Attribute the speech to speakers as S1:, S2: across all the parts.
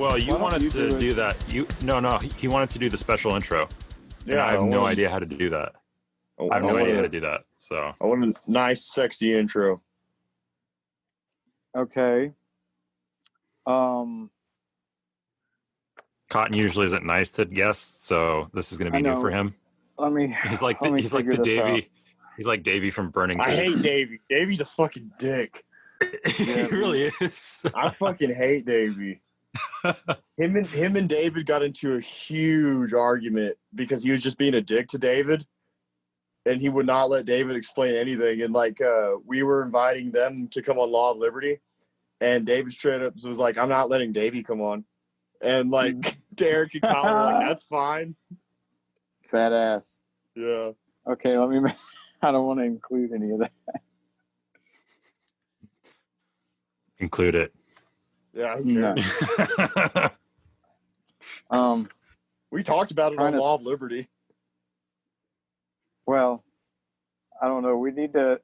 S1: Well, you wanted to do that. No. He wanted to do the special intro. Yeah, and I have no idea how to do that. I have no idea how to do that. So
S2: I want a nice, sexy intro.
S3: Okay.
S1: Cotton usually isn't nice to guests, so this is going to be new for him. He's like the Davey. He's like Davey from Burning Goods.
S2: I hate Davey. Davey's a fucking dick.
S1: He really is.
S2: I fucking hate Davey. Him and David got into a huge argument because he was just being a dick to David, and he would not let David explain anything. And we were inviting them to come on Law of Liberty, and David straight up was like, "I'm not letting Davey come on." And Derek and Kyle were like, "That's fine."
S3: Fat ass.
S2: Yeah.
S3: Okay, I don't want to include any of that.
S1: Include it.
S2: Yeah.
S3: No.
S2: We talked about it on Law of Liberty.
S3: Well, I don't know. We need to.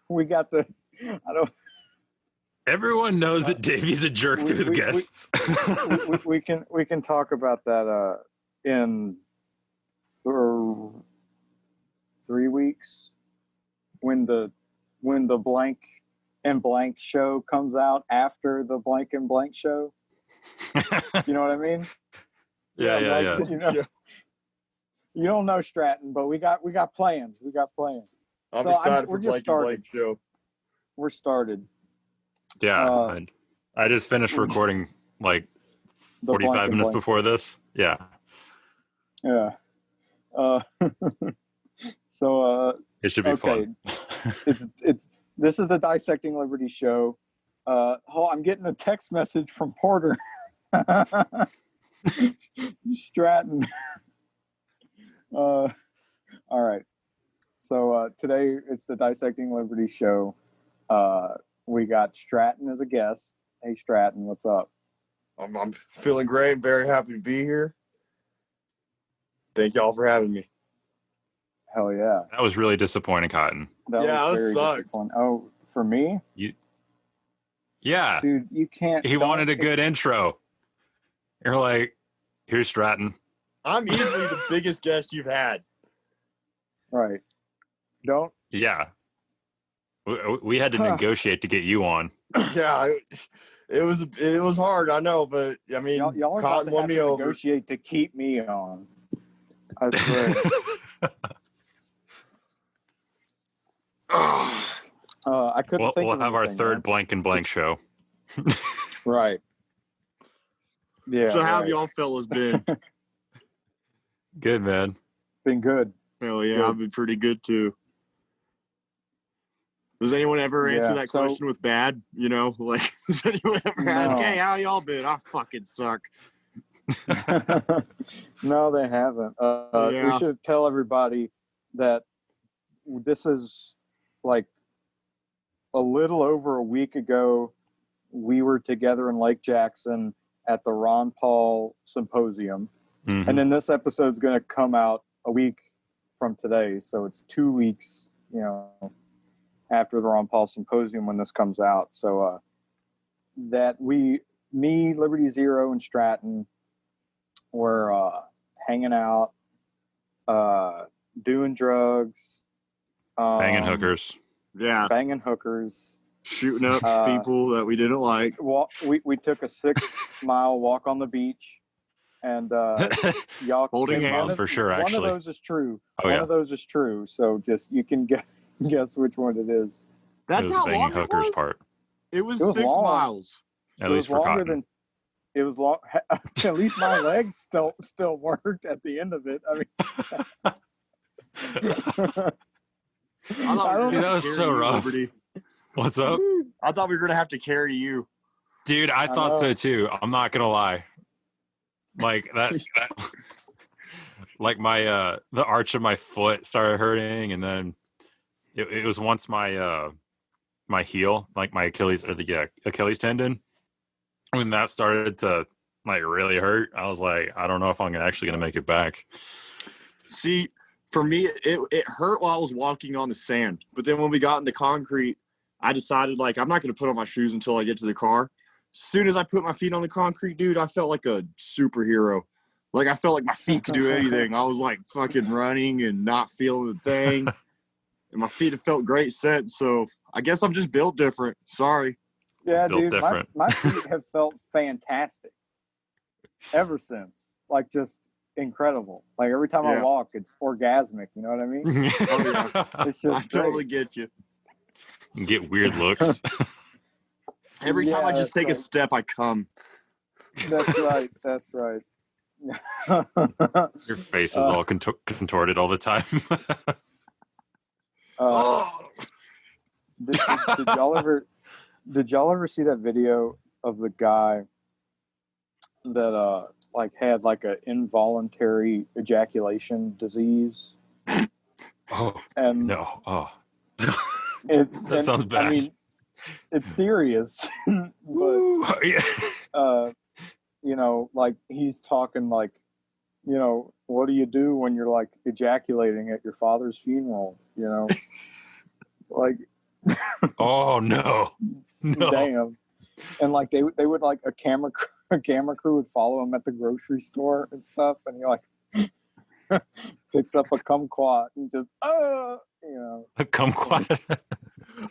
S3: We got the. I don't.
S1: Everyone knows that Davey's a jerk to the guests.
S3: We can talk about that in 3 weeks when the blank and blank show comes out after the blank and blank show. You know what I mean?
S1: Yeah.
S3: You don't know Stratton, but we got plans.
S2: I'm excited for blank and blank show.
S3: We're started.
S1: Yeah, I just finished recording 45 minutes before this. Yeah.
S3: Yeah. So
S1: it should be fun.
S3: This is the Dissecting Liberty show. I'm getting a text message from Porter. Stratton. All right. So today it's the Dissecting Liberty show. We got Stratton as a guest. Hey, Stratton, what's up?
S2: I'm feeling great and very happy to be here. Thank y'all for having me.
S3: Hell yeah.
S1: That was really disappointing, Cotton.
S2: That sucked.
S3: Oh, for me?
S1: Yeah.
S3: Dude, you can't.
S1: He wanted a good intro. You're like, here's Stratton.
S2: I'm easily the biggest guest you've had.
S3: Right. Don't.
S1: Yeah. We had to negotiate to get you on.
S2: Yeah, it was hard, I know, but I mean,
S3: y'all are about to have to negotiate to keep me on. I swear. I couldn't think.
S1: We'll have our third blank and blank show.
S3: Right. Yeah.
S2: So how have y'all fellas been?
S1: Good, man.
S3: Been good.
S2: Hell yeah, I've been pretty good too. Does anyone ever answer that question with bad? Does anyone ever ask, "Hey, how y'all been?" I fucking suck.
S3: No, they haven't. We should tell everybody that this is a little over a week ago. We were together in Lake Jackson at the Ron Paul Symposium.
S1: Mm-hmm.
S3: And then this episode's going to come out a week from today. So it's 2 weeks, after the Ron Paul Symposium when this comes out. So that me, Liberty Zero, and Stratton were hanging out, doing drugs.
S1: Banging hookers.
S2: Yeah.
S3: Banging hookers.
S2: Shooting up people that we didn't like.
S3: We took a 6-mile walk on the beach. And y'all
S1: holding hands for sure. Actually,
S3: one of those is true.
S1: Oh,
S3: one of those is true. So just you can guess which one it is.
S2: That's how long it was.
S1: Part.
S2: It was 6 miles.
S1: At least for Cotton.
S3: It was long. At least my legs still worked at the end of it. I mean,
S1: that was so rough.
S2: Liberty.
S1: What's up?
S2: I thought we were gonna have to carry you.
S1: Dude, I thought so too. I'm not gonna lie. That the arch of my foot started hurting, and then it was once my my heel, my Achilles Achilles tendon, when that started to really hurt. I was like, I don't know if I'm actually gonna make it back.
S2: See, for me, it hurt while I was walking on the sand, but then when we got in the concrete, I decided I'm not gonna put on my shoes until I get to the car. soon as I put my feet on the concrete, dude, I felt like a superhero. Like, I felt like my feet could do anything. I was, like, fucking running and not feeling a thing. And my feet have felt great since, so I guess I'm just built different. Sorry.
S3: Yeah,
S1: Built
S3: dude,
S1: different.
S3: my feet have felt fantastic ever since. Like, just incredible. Like, every time I walk, it's orgasmic. You know what I mean?
S2: Oh, yeah.
S3: It's just
S2: I totally get you.
S1: You get weird looks.
S2: Every time I just take a
S3: right.
S2: step, I come.
S3: That's right. That's right.
S1: Your face is all contorted all the time.
S3: Did y'all ever see that video of the guy that like had like an involuntary ejaculation disease?
S1: Oh,
S3: and
S1: no. Oh.
S3: that
S1: sounds bad.
S3: I mean, it's serious, but
S1: Yeah.
S3: you know, like he's talking like, you know, what do you do when you're like ejaculating at your father's funeral? You know, like,
S1: oh no,
S3: damn. And like they would like a camera crew would follow him at the grocery store and stuff, and he like picks up a kumquat and just you know,
S1: a kumquat.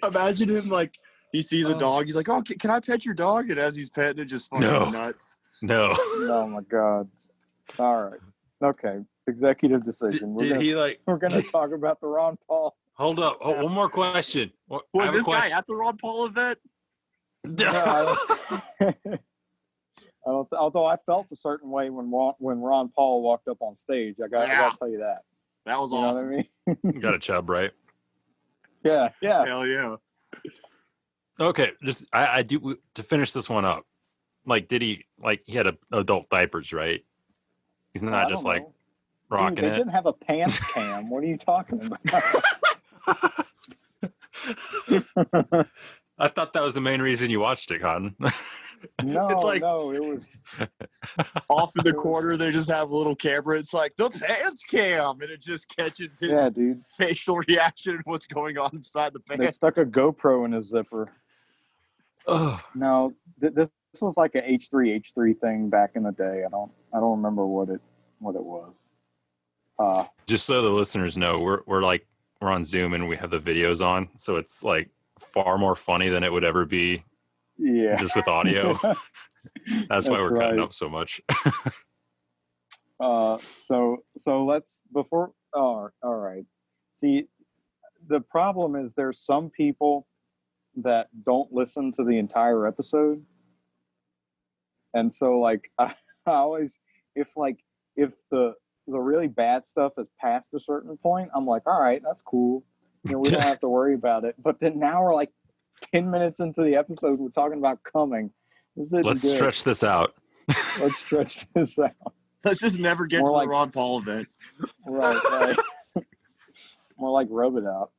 S2: Imagine him like he sees a dog. He's like, "Oh, can I pet your dog?" And as he's petting it, just fucking nuts.
S1: No.
S3: Oh my god. All right. Okay. Executive decision. We're gonna talk about the Ron Paul.
S1: Hold up. Oh, one more question.
S2: Was this guy at the Ron Paul event?
S3: No, although I felt a certain way when Ron Paul walked up on stage. I gotta tell you that.
S2: That was
S3: awesome.
S2: Know what I mean?
S1: Got a chub, right?
S3: Yeah.
S2: Hell yeah.
S1: Okay, just I do to finish this one up. Like, did he had adult diapers, right? He's not just like rocking
S3: Dude, they
S1: it.
S3: didn't have a pants cam. What are you talking about?
S1: I thought that was the main reason you watched it, Cotton.
S3: No,
S2: It's like-
S3: no, it was
S2: Off in the corner, they just have a little camera. It's like the pants cam, and it just catches his
S3: dude.
S2: facial reaction and what's going on inside the
S3: They
S2: pants.
S3: stuck a GoPro in his zipper.
S1: Oh,
S3: No, this was like a H3 thing back in the day. I don't remember what it was.
S1: just so the listeners know, we're on Zoom and we have the videos on, so it's like far more funny than it would ever be.
S3: Yeah,
S1: just with audio. That's why we're cutting
S3: right.
S1: up so much.
S3: So let's before. All right. See, the problem is there's some people that don't listen to the entire episode, and so like I always, if the really bad stuff is past a certain point, I'm like, all right, that's cool. You know, we don't have to worry about it. But then now we're like 10 minutes into the episode, we're talking about coming.
S1: Let's stretch this out.
S3: Let's stretch this out.
S2: Let's just never get to the Ron Paul event.
S3: Right. More like rub it out.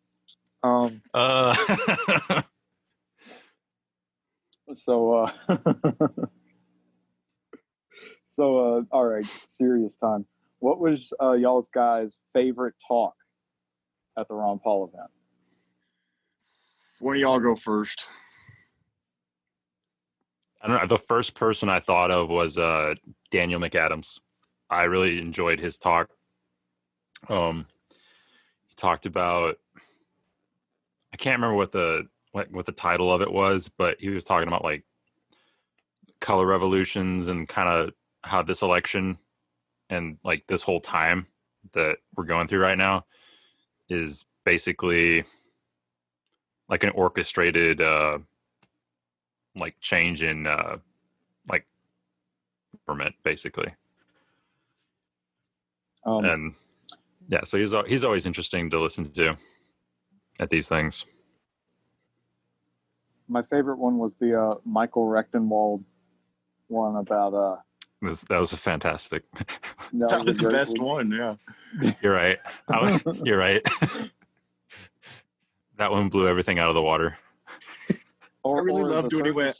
S3: So all right, serious time. What was y'all's guys' favorite talk at the Ron Paul event?
S2: One of y'all go first.
S1: I don't know. The first person I thought of was Daniel McAdams. I really enjoyed his talk. He talked about, I can't remember what the title of it was, but he was talking about like color revolutions and kind of how this election and like this whole time that we're going through right now is basically like an orchestrated like change in like government, basically. And yeah, so he's always interesting to listen to at these things.
S3: My favorite one was the Michael Rechtenwald one about
S1: that was a fantastic.
S2: That was the best one. Yeah,
S1: you're right. You're right. That one blew everything out of the water.
S2: I really loved when he went.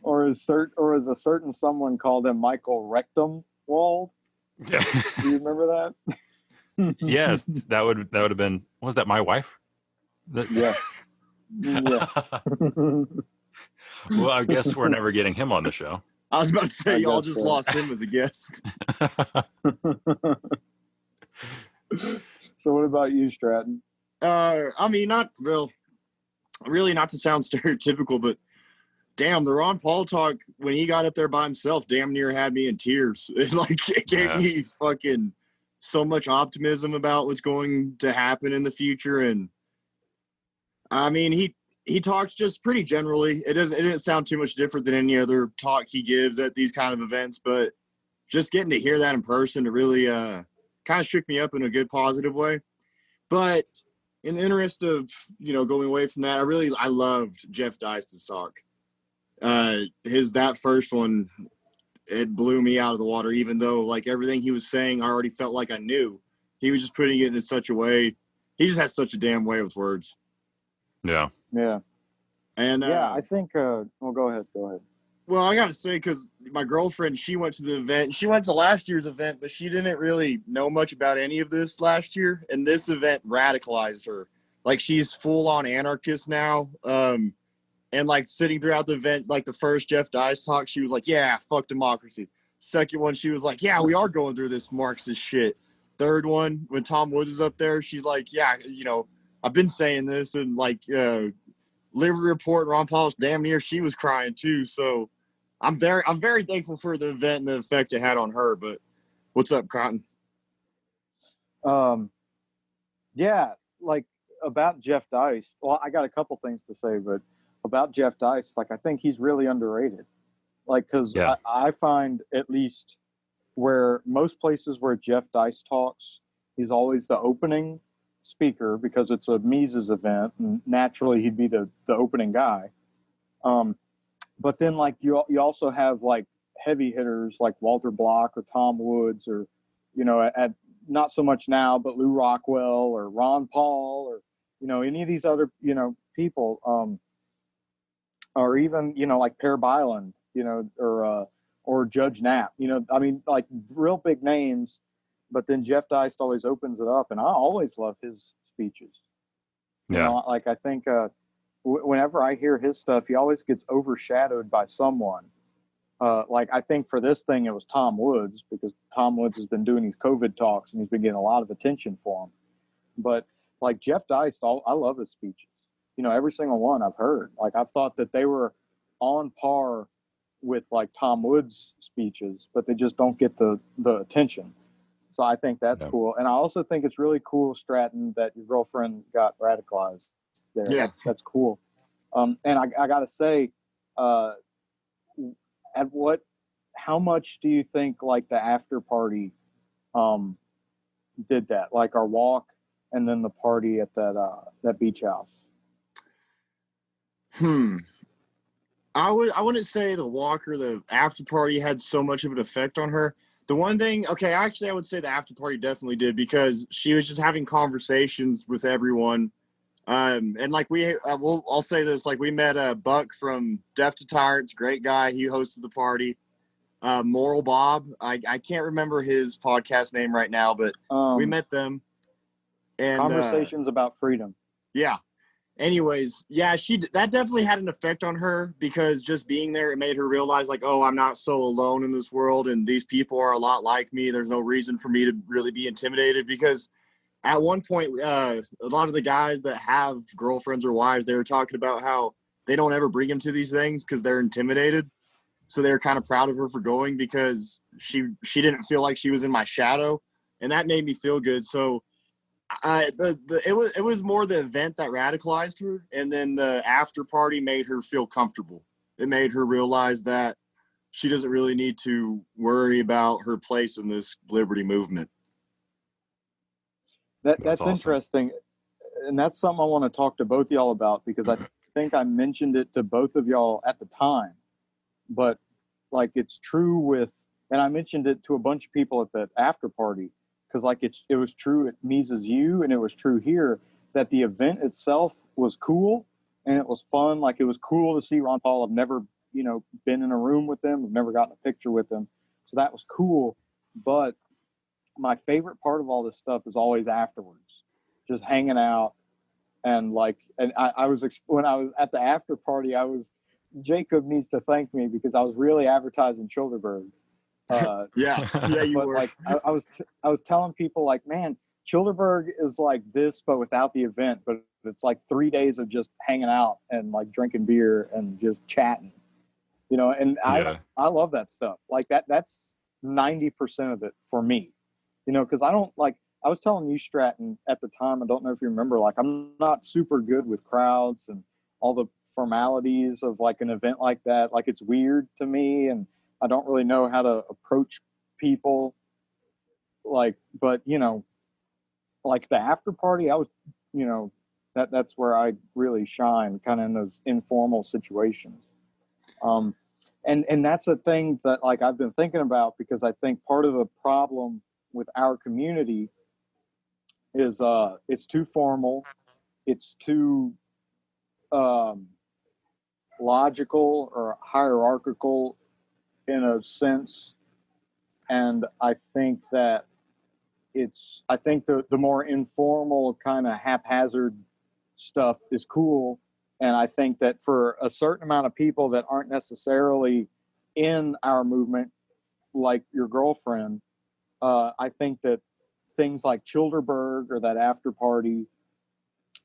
S3: Or as a certain someone called him Michael Rectumwald.
S1: Yeah.
S3: Do you remember that?
S1: Yes, that would have been. Was that my wife?
S3: Yeah. Yeah.
S1: Well, I guess we're never getting him on the show.
S2: I was about to say,
S3: I
S2: y'all
S3: guess
S2: just
S3: so.
S2: lost him as a guest.
S3: So what about you, Stratton?
S2: I mean, really not to sound stereotypical, but damn, the Ron Paul talk when he got up there by himself damn near had me in tears. It gave me fucking so much optimism about what's going to happen in the future. And I mean, he talks just pretty generally. It didn't sound too much different than any other talk he gives at these kind of events, but just getting to hear that in person, it really kind of shook me up in a good, positive way. But in the interest of, going away from that, I loved Jeff Deister's talk. That first one, it blew me out of the water, even though like everything he was saying, I already felt like I knew. He was just putting it in such a way. He just has such a damn way with words.
S1: Yeah.
S3: Yeah.
S2: And
S3: I think, well, go ahead.
S2: well, I got to say, because my girlfriend, she went to the event. She went to last year's event, but she didn't really know much about any of this last year. And this event radicalized her. Like, she's full-on anarchist now. And, like, sitting throughout the event, like, the first Jeff Dice talk, she was like, yeah, fuck democracy. Second one, she was like, yeah, we are going through this Marxist shit. Third one, when Tom Woods is up there, she's like, yeah, I've been saying this. And, like, Liberty Report, Ron Paul's damn near, she was crying, too. So, I'm very thankful for the event and the effect it had on her. But what's up, Cotton?
S3: Yeah, like about Jeff Dice. Well, I got a couple things to say, but about Jeff Dice, like I think he's really underrated. Like, because I find at least where most places where Jeff Dice talks, he's always the opening speaker because it's a Mises event, and naturally he'd be the opening guy. But then, like, you also have, like, heavy hitters like Walter Block or Tom Woods or, at not so much now, but Lou Rockwell or Ron Paul or, any of these other, people, or even, like Per Byland, or Judge Knapp, I mean, like, real big names. But then Jeff Dice always opens it up, and I always love his speeches. Like, I think whenever I hear his stuff, he always gets overshadowed by someone. Like, I think for this thing, it was Tom Woods, because Tom Woods has been doing these COVID talks, and he's been getting a lot of attention for them. But, like, Jeff Dice, I love his speeches. Every single one I've heard. Like, I've thought that they were on par with, like, Tom Woods' speeches, but they just don't get the attention. So I think that's cool. And I also think it's really cool, Stratton, that your girlfriend got radicalized there.
S2: Yeah.
S3: That's cool. And I got to say, how much do you think, like, the after party did that? Like, our walk and then the party at that beach house?
S2: I wouldn't say the walk or the after party had so much of an effect on her. The one thing, actually, I would say the after party definitely did, because she was just having conversations with everyone. And like I'll say this, like, we met Buck from Deaf to Tyrants, great guy. He hosted the party. Moral Bob, I can't remember his podcast name right now, but we met them. And
S3: Conversations about freedom.
S2: Yeah. Anyways, yeah, that definitely had an effect on her, because just being there, it made her realize, like, oh, I'm not so alone in this world, and these people are a lot like me. There's no reason for me to really be intimidated, because at one point, a lot of the guys that have girlfriends or wives, they were talking about how they don't ever bring them to these things because they're intimidated. So they're kind of proud of her for going, because she didn't feel like she was in my shadow, and that made me feel good. So it was more the event that radicalized her, and then the after party made her feel comfortable. It made her realize that she doesn't really need to worry about her place in this liberty movement.
S3: That's
S1: awesome.
S3: Interesting, and that's something I want to talk to both y'all about, because I think I mentioned it to both of y'all at the time, but, like, it's true with, and I mentioned it to a bunch of people at that after party, because, like, it was true at Mises U, and it was true here, that the event itself was cool and it was fun. Like, it was cool to see Ron Paul. I've never, been in a room with him. I've never gotten a picture with him. So that was cool. But my favorite part of all this stuff is always afterwards, just hanging out And I was when I was at the after party, Jacob needs to thank me because I was really advertising Childerberg.
S2: Yeah, you
S3: but
S2: were.
S3: like I was telling people like, man, Childerberg is like this, but without the event. But it's like 3 days of just hanging out and like drinking beer and just chatting, And
S1: Yeah.
S3: I love that stuff. Like that's 90% of it for me, because I don't like. I was telling you, Stratton, at the time. I don't know if you remember. Like, I'm not super good with crowds and all the formalities of like an event like that. Like, it's weird to me, and I don't really know how to approach people. Like, but like the after party, I was, that's where I really shine, kind of in those informal situations. And that's a thing that like I've been thinking about, because I think part of the problem with our community is it's too formal, it's too logical or hierarchical in a sense, and I think that the more informal kind of haphazard stuff is cool. And I think that for a certain amount of people that aren't necessarily in our movement, like your girlfriend, I think that things like Childerberg or that after party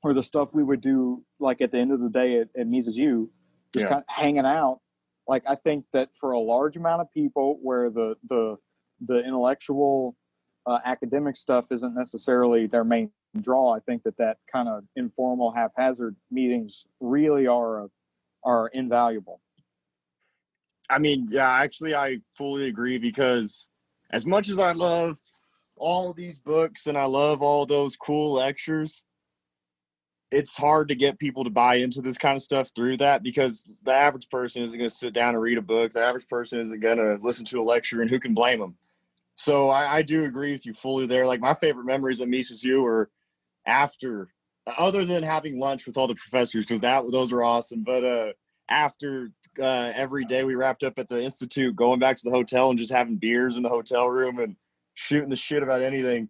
S3: or the stuff we would do like at the end of the day at Mises U, just kind of hanging out. Like, I think that for a large amount of people where the intellectual academic stuff isn't necessarily their main draw, I think that kind of informal haphazard meetings really are invaluable.
S2: I mean, yeah, actually, I fully agree, because as much as I love all these books and I love all those cool lectures, it's hard to get people to buy into this kind of stuff through that, because the average person isn't going to sit down and read a book. The average person isn't going to listen to a lecture, and who can blame them? So I do agree with you fully there. Like, my favorite memories at Mises U are after, other than having lunch with all the professors, because those were awesome. But after every day we wrapped up at the Institute, going back to the hotel and just having beers in the hotel room and shooting the shit about anything.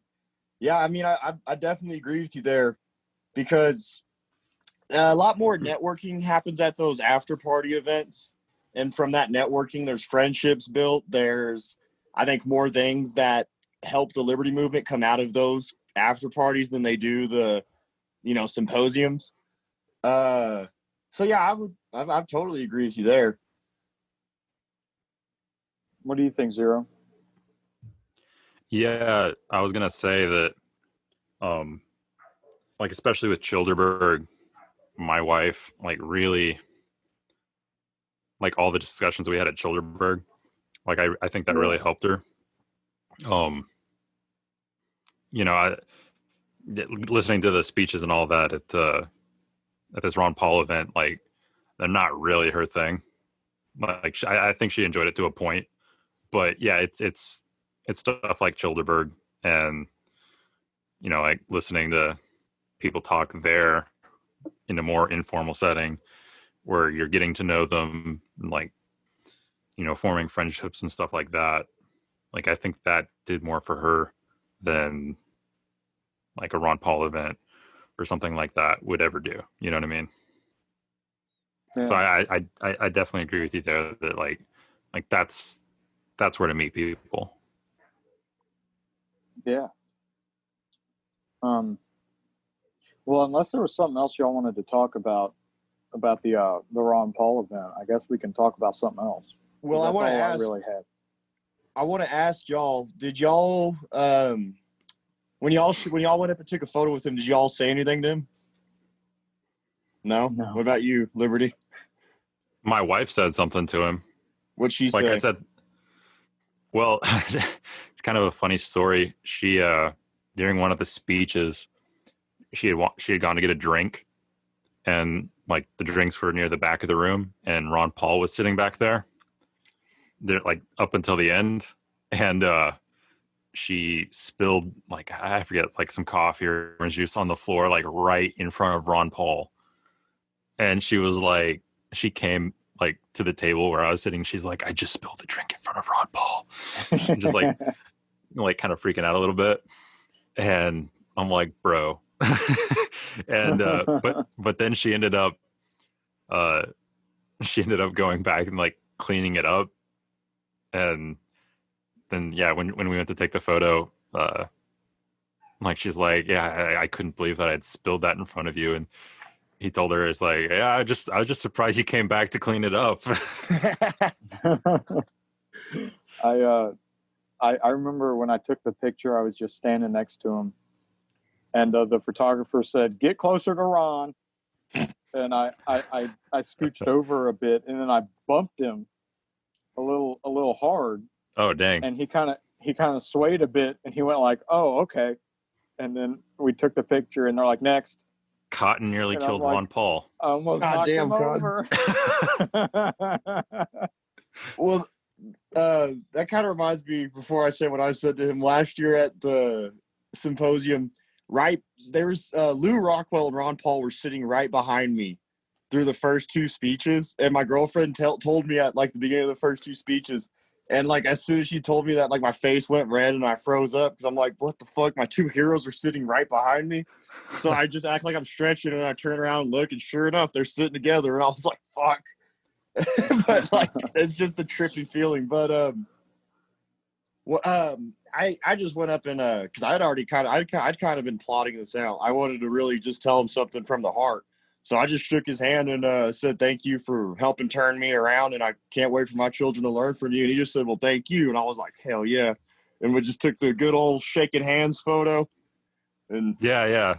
S2: Yeah, I mean, I definitely agree with you there, because a lot more networking happens at those after party events. And from that networking, there's friendships built. There's, I think, more things that help the liberty movement come out of those after parties than they do the, symposiums. So yeah, I totally agree with you there.
S3: What do you think, Zero?
S1: Yeah, I was gonna say that, like, especially with Childerberg, my wife, like, really, like, all the discussions we had at Childerberg, like, I think that really helped her. Listening to the speeches and all that at this Ron Paul event, like, they're not really her thing. Like, I think she enjoyed it to a point, but yeah, it's stuff like Childerberg and, like, listening to people talk there in a more informal setting where you're getting to know them and, like, forming friendships and stuff like that. Like, I think that did more for her than like a Ron Paul event or something like that would ever do. You know what I mean? Yeah. So I definitely agree with you there that like that's where to meet people.
S3: Yeah. Well, unless there was something else y'all wanted to talk about the Ron Paul event, I guess we can talk about something else.
S2: Well, I want to ask. I want to ask y'all. Did y'all when y'all went up and took a photo with him? Did y'all say anything to him? No. What about you, Liberty?
S1: My wife said something to him.
S2: What'd she say?
S1: Like I said, well, it's kind of a funny story. She during one of the speeches, she had gone to get a drink, and like the drinks were near the back of the room, and Ron Paul was sitting back there. They're like up until the end, and she spilled, like, I forget, like some coffee or orange juice on the floor, like right in front of Ron Paul. And she was like, she came like to the table where I was sitting. She's like, I just spilled the drink in front of Ron Paul. And just like kind of freaking out a little bit. And I'm like, bro, And but then uh she ended up going back and like cleaning it up. And then yeah, when we went to take the photo, like she's like, yeah, I couldn't believe that I'd spilled that in front of you. And he told her, it's like, yeah, I was just surprised you came back to clean it up.
S3: I remember when I took the picture, I was just standing next to him, and the photographer said, "Get closer to Ron." And I scooched over a bit, and then I bumped him a little hard.
S1: Oh dang!
S3: And he kind of swayed a bit, and he went like, "Oh, okay." And then we took the picture, and they're like, "Next."
S1: Cotton nearly
S3: And
S1: killed
S3: like,
S1: Ron Paul.
S3: I almost knocked him over.
S2: Well, that kind of reminds me, before I say what I said to him last year at the symposium, right, there's Lou Rockwell and Ron Paul were sitting right behind me through the first two speeches, and my girlfriend told me at like the beginning of the first two speeches, and like as soon as she told me that, like my face went red and I froze up because I'm like, what the fuck, my two heroes are sitting right behind me. So I just act like I'm stretching, and I turn around and look, and sure enough, they're sitting together, and I was like, fuck. But like, it's just a trippy feeling. But I just went up and because I'd kind of been plotting this out. I wanted to really just tell him something from the heart. So I just shook his hand and said, "Thank you for helping turn me around, and I can't wait for my children to learn from you." And he just said, "Well, thank you." And I was like, "Hell yeah!" And we just took the good old shaking hands photo. And
S1: yeah,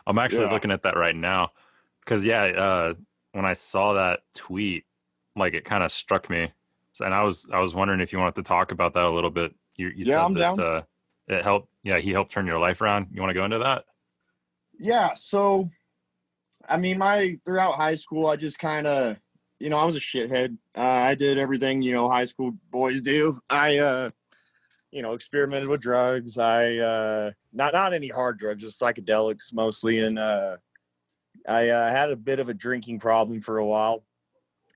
S1: I'm actually looking at that right now because when I saw that tweet, like it kind of struck me, and I was wondering if you wanted to talk about that a little bit. You said
S2: I'm
S1: that
S2: down.
S1: It helped. Yeah, he helped turn your life around. You want to go into that?
S2: Yeah. So, I mean, throughout high school, I just kind of, I was a shithead. I did everything, high school boys do. I, experimented with drugs. I, not any hard drugs, just psychedelics mostly. And I had a bit of a drinking problem for a while.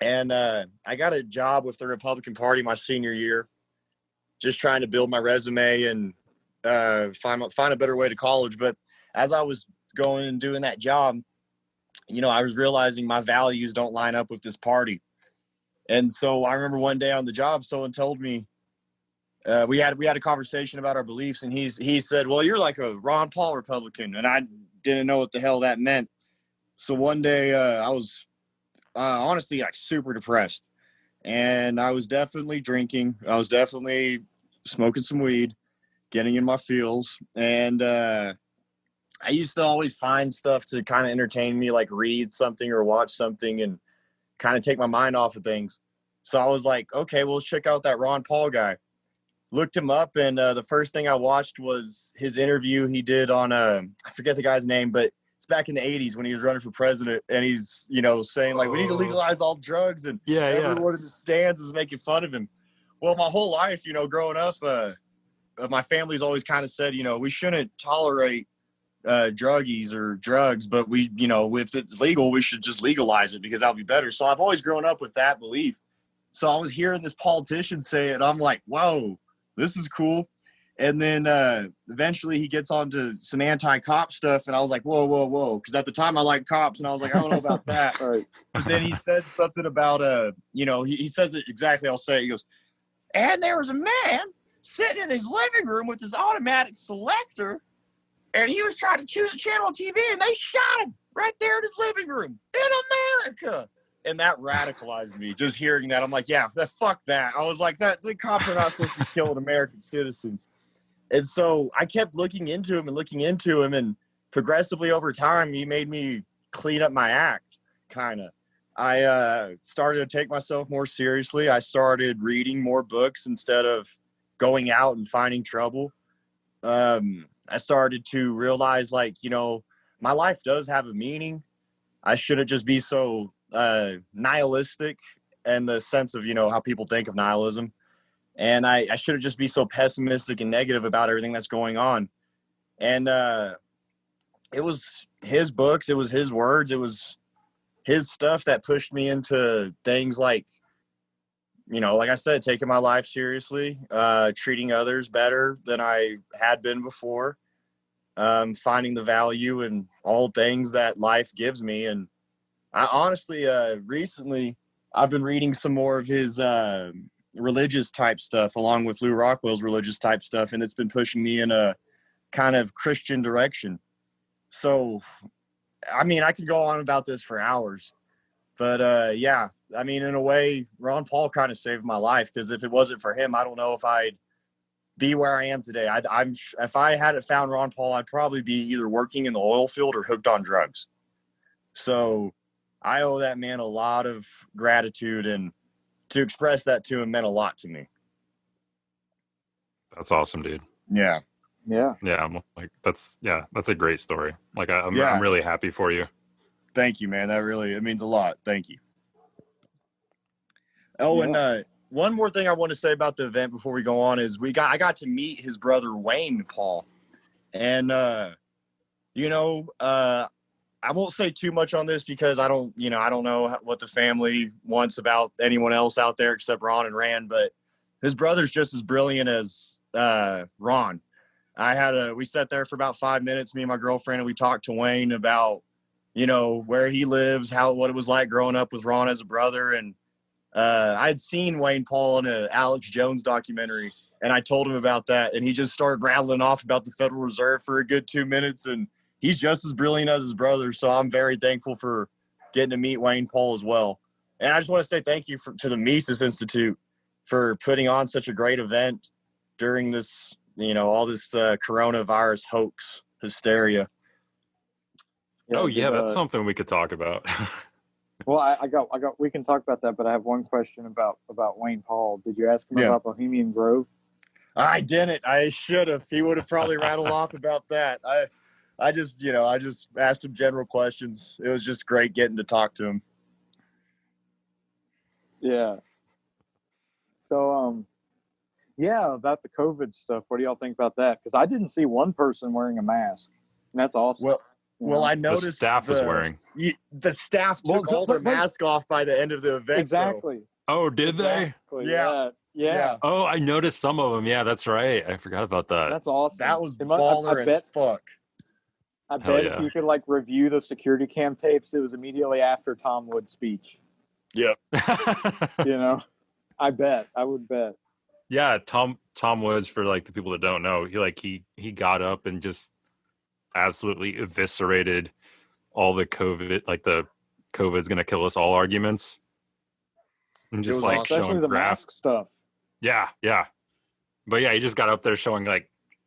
S2: And I got a job with the Republican Party my senior year, just trying to build my resume and find a better way to college. But as I was going and doing that job, I was realizing my values don't line up with this party. And so I remember one day on the job, someone told me, we had a conversation about our beliefs, and he said, "Well, you're like a Ron Paul Republican," and I didn't know what the hell that meant. So one day I was honestly like super depressed, and I was definitely drinking. I was definitely smoking some weed, getting in my feels, and I used to always find stuff to kind of entertain me, like read something or watch something and kind of take my mind off of things. So I was like, okay, well, let's check out that Ron Paul guy. Looked him up, and the first thing I watched was his interview he did on, I forget the guy's name, but it's back in the 80s when he was running for president, and he's, saying, like, we need to legalize all drugs, and everyone in the stands is making fun of him. Well, my whole life, growing up, my family's always kind of said, we shouldn't tolerate druggies or drugs, but we, if it's legal, we should just legalize it because that'll be better. So I've always grown up with that belief. So I was hearing this politician say it, and I'm like, whoa, this is cool. And then eventually he gets onto some anti-cop stuff, and I was like, whoa. Because at the time I liked cops, and I was like, I don't know about that.
S3: Right.
S2: But then he said something about, he says it exactly. I'll say it. He goes, and there was a man sitting in his living room with his automatic selector, and he was trying to choose a channel on TV, and they shot him right there in his living room in America. And that radicalized me. Just hearing that, I'm like, yeah, fuck that. I was like, the cops are not supposed to be killing American citizens. And so I kept looking into him, and progressively over time, he made me clean up my act, kind of. I started to take myself more seriously. I started reading more books instead of going out and finding trouble. I started to realize, like, my life does have a meaning. I shouldn't just be so nihilistic in the sense of, how people think of nihilism. And I shouldn't just be so pessimistic and negative about everything that's going on. And it was his books, it was his words, it was his stuff that pushed me into things like, like I said, taking my life seriously, treating others better than I had been before. finding the value in all things that life gives me. And I honestly, recently, I've been reading some more of his religious type stuff, along with Lou Rockwell's religious type stuff, and it's been pushing me in a kind of Christian direction. So, I mean, I could go on about this for hours, but yeah, I mean, in a way, Ron Paul kind of saved my life, because if it wasn't for him, I don't know if I'd be where I am today. If I hadn't found Ron Paul, I'd probably be either working in the oil field or hooked on drugs. So I owe that man a lot of gratitude, and to express that to him meant a lot to me.
S1: That's awesome, dude.
S2: Yeah.
S3: Yeah.
S1: Yeah. I'm like, that's a great story. Like, I'm
S2: Yeah.
S1: really happy for you.
S2: Thank you, man. It means a lot. Thank you. Oh,
S3: Yeah.
S2: and one more thing I want to say about the event before we go on is I got to meet his brother Wayne Paul, and I won't say too much on this because I don't know what the family wants about anyone else out there except Ron and Rand, but his brother's just as brilliant as Ron. We sat there for about 5 minutes, me and my girlfriend, and we talked to Wayne about, where he lives, what it was like growing up with Ron as a brother. And I'd seen Wayne Paul in a Alex Jones documentary, and I told him about that, and he just started rattling off about the Federal Reserve for a good 2 minutes, and he's just as brilliant as his brother. So I'm very thankful for getting to meet Wayne Paul as well. And I just want to say thank you to the Mises Institute for putting on such a great event during this, all this coronavirus hoax hysteria.
S3: Yeah,
S1: that's something we could talk about.
S3: Well, I got. We can talk about that, but I have one question about Wayne Paul. Did you ask him about Bohemian Grove?
S2: I didn't. I should have. He would have probably rattled off about that. I just asked him general questions. It was just great getting to talk to him.
S3: Yeah. So, about the COVID stuff. What do y'all think about that? Because I didn't see one person wearing a mask, and that's awesome.
S2: Well, I noticed
S1: the staff was wearing.
S2: The staff took all their mask off by the end of the event.
S3: Exactly.
S2: Though.
S1: Oh, did they?
S3: Yeah.
S1: Oh, I noticed some of them. Yeah, that's right. I forgot about that.
S3: That's awesome.
S2: That was baller as fuck.
S3: I bet if you could review the security cam tapes, it was immediately after Tom Wood's speech.
S2: Yep.
S3: I would bet.
S1: Yeah, Tom Woods, for the people that don't know, he got up and just absolutely eviscerated all the COVID, the COVID's gonna kill us all arguments, and just
S2: awesome.
S3: Especially the mask stuff.
S1: Yeah. But yeah, he just got up there showing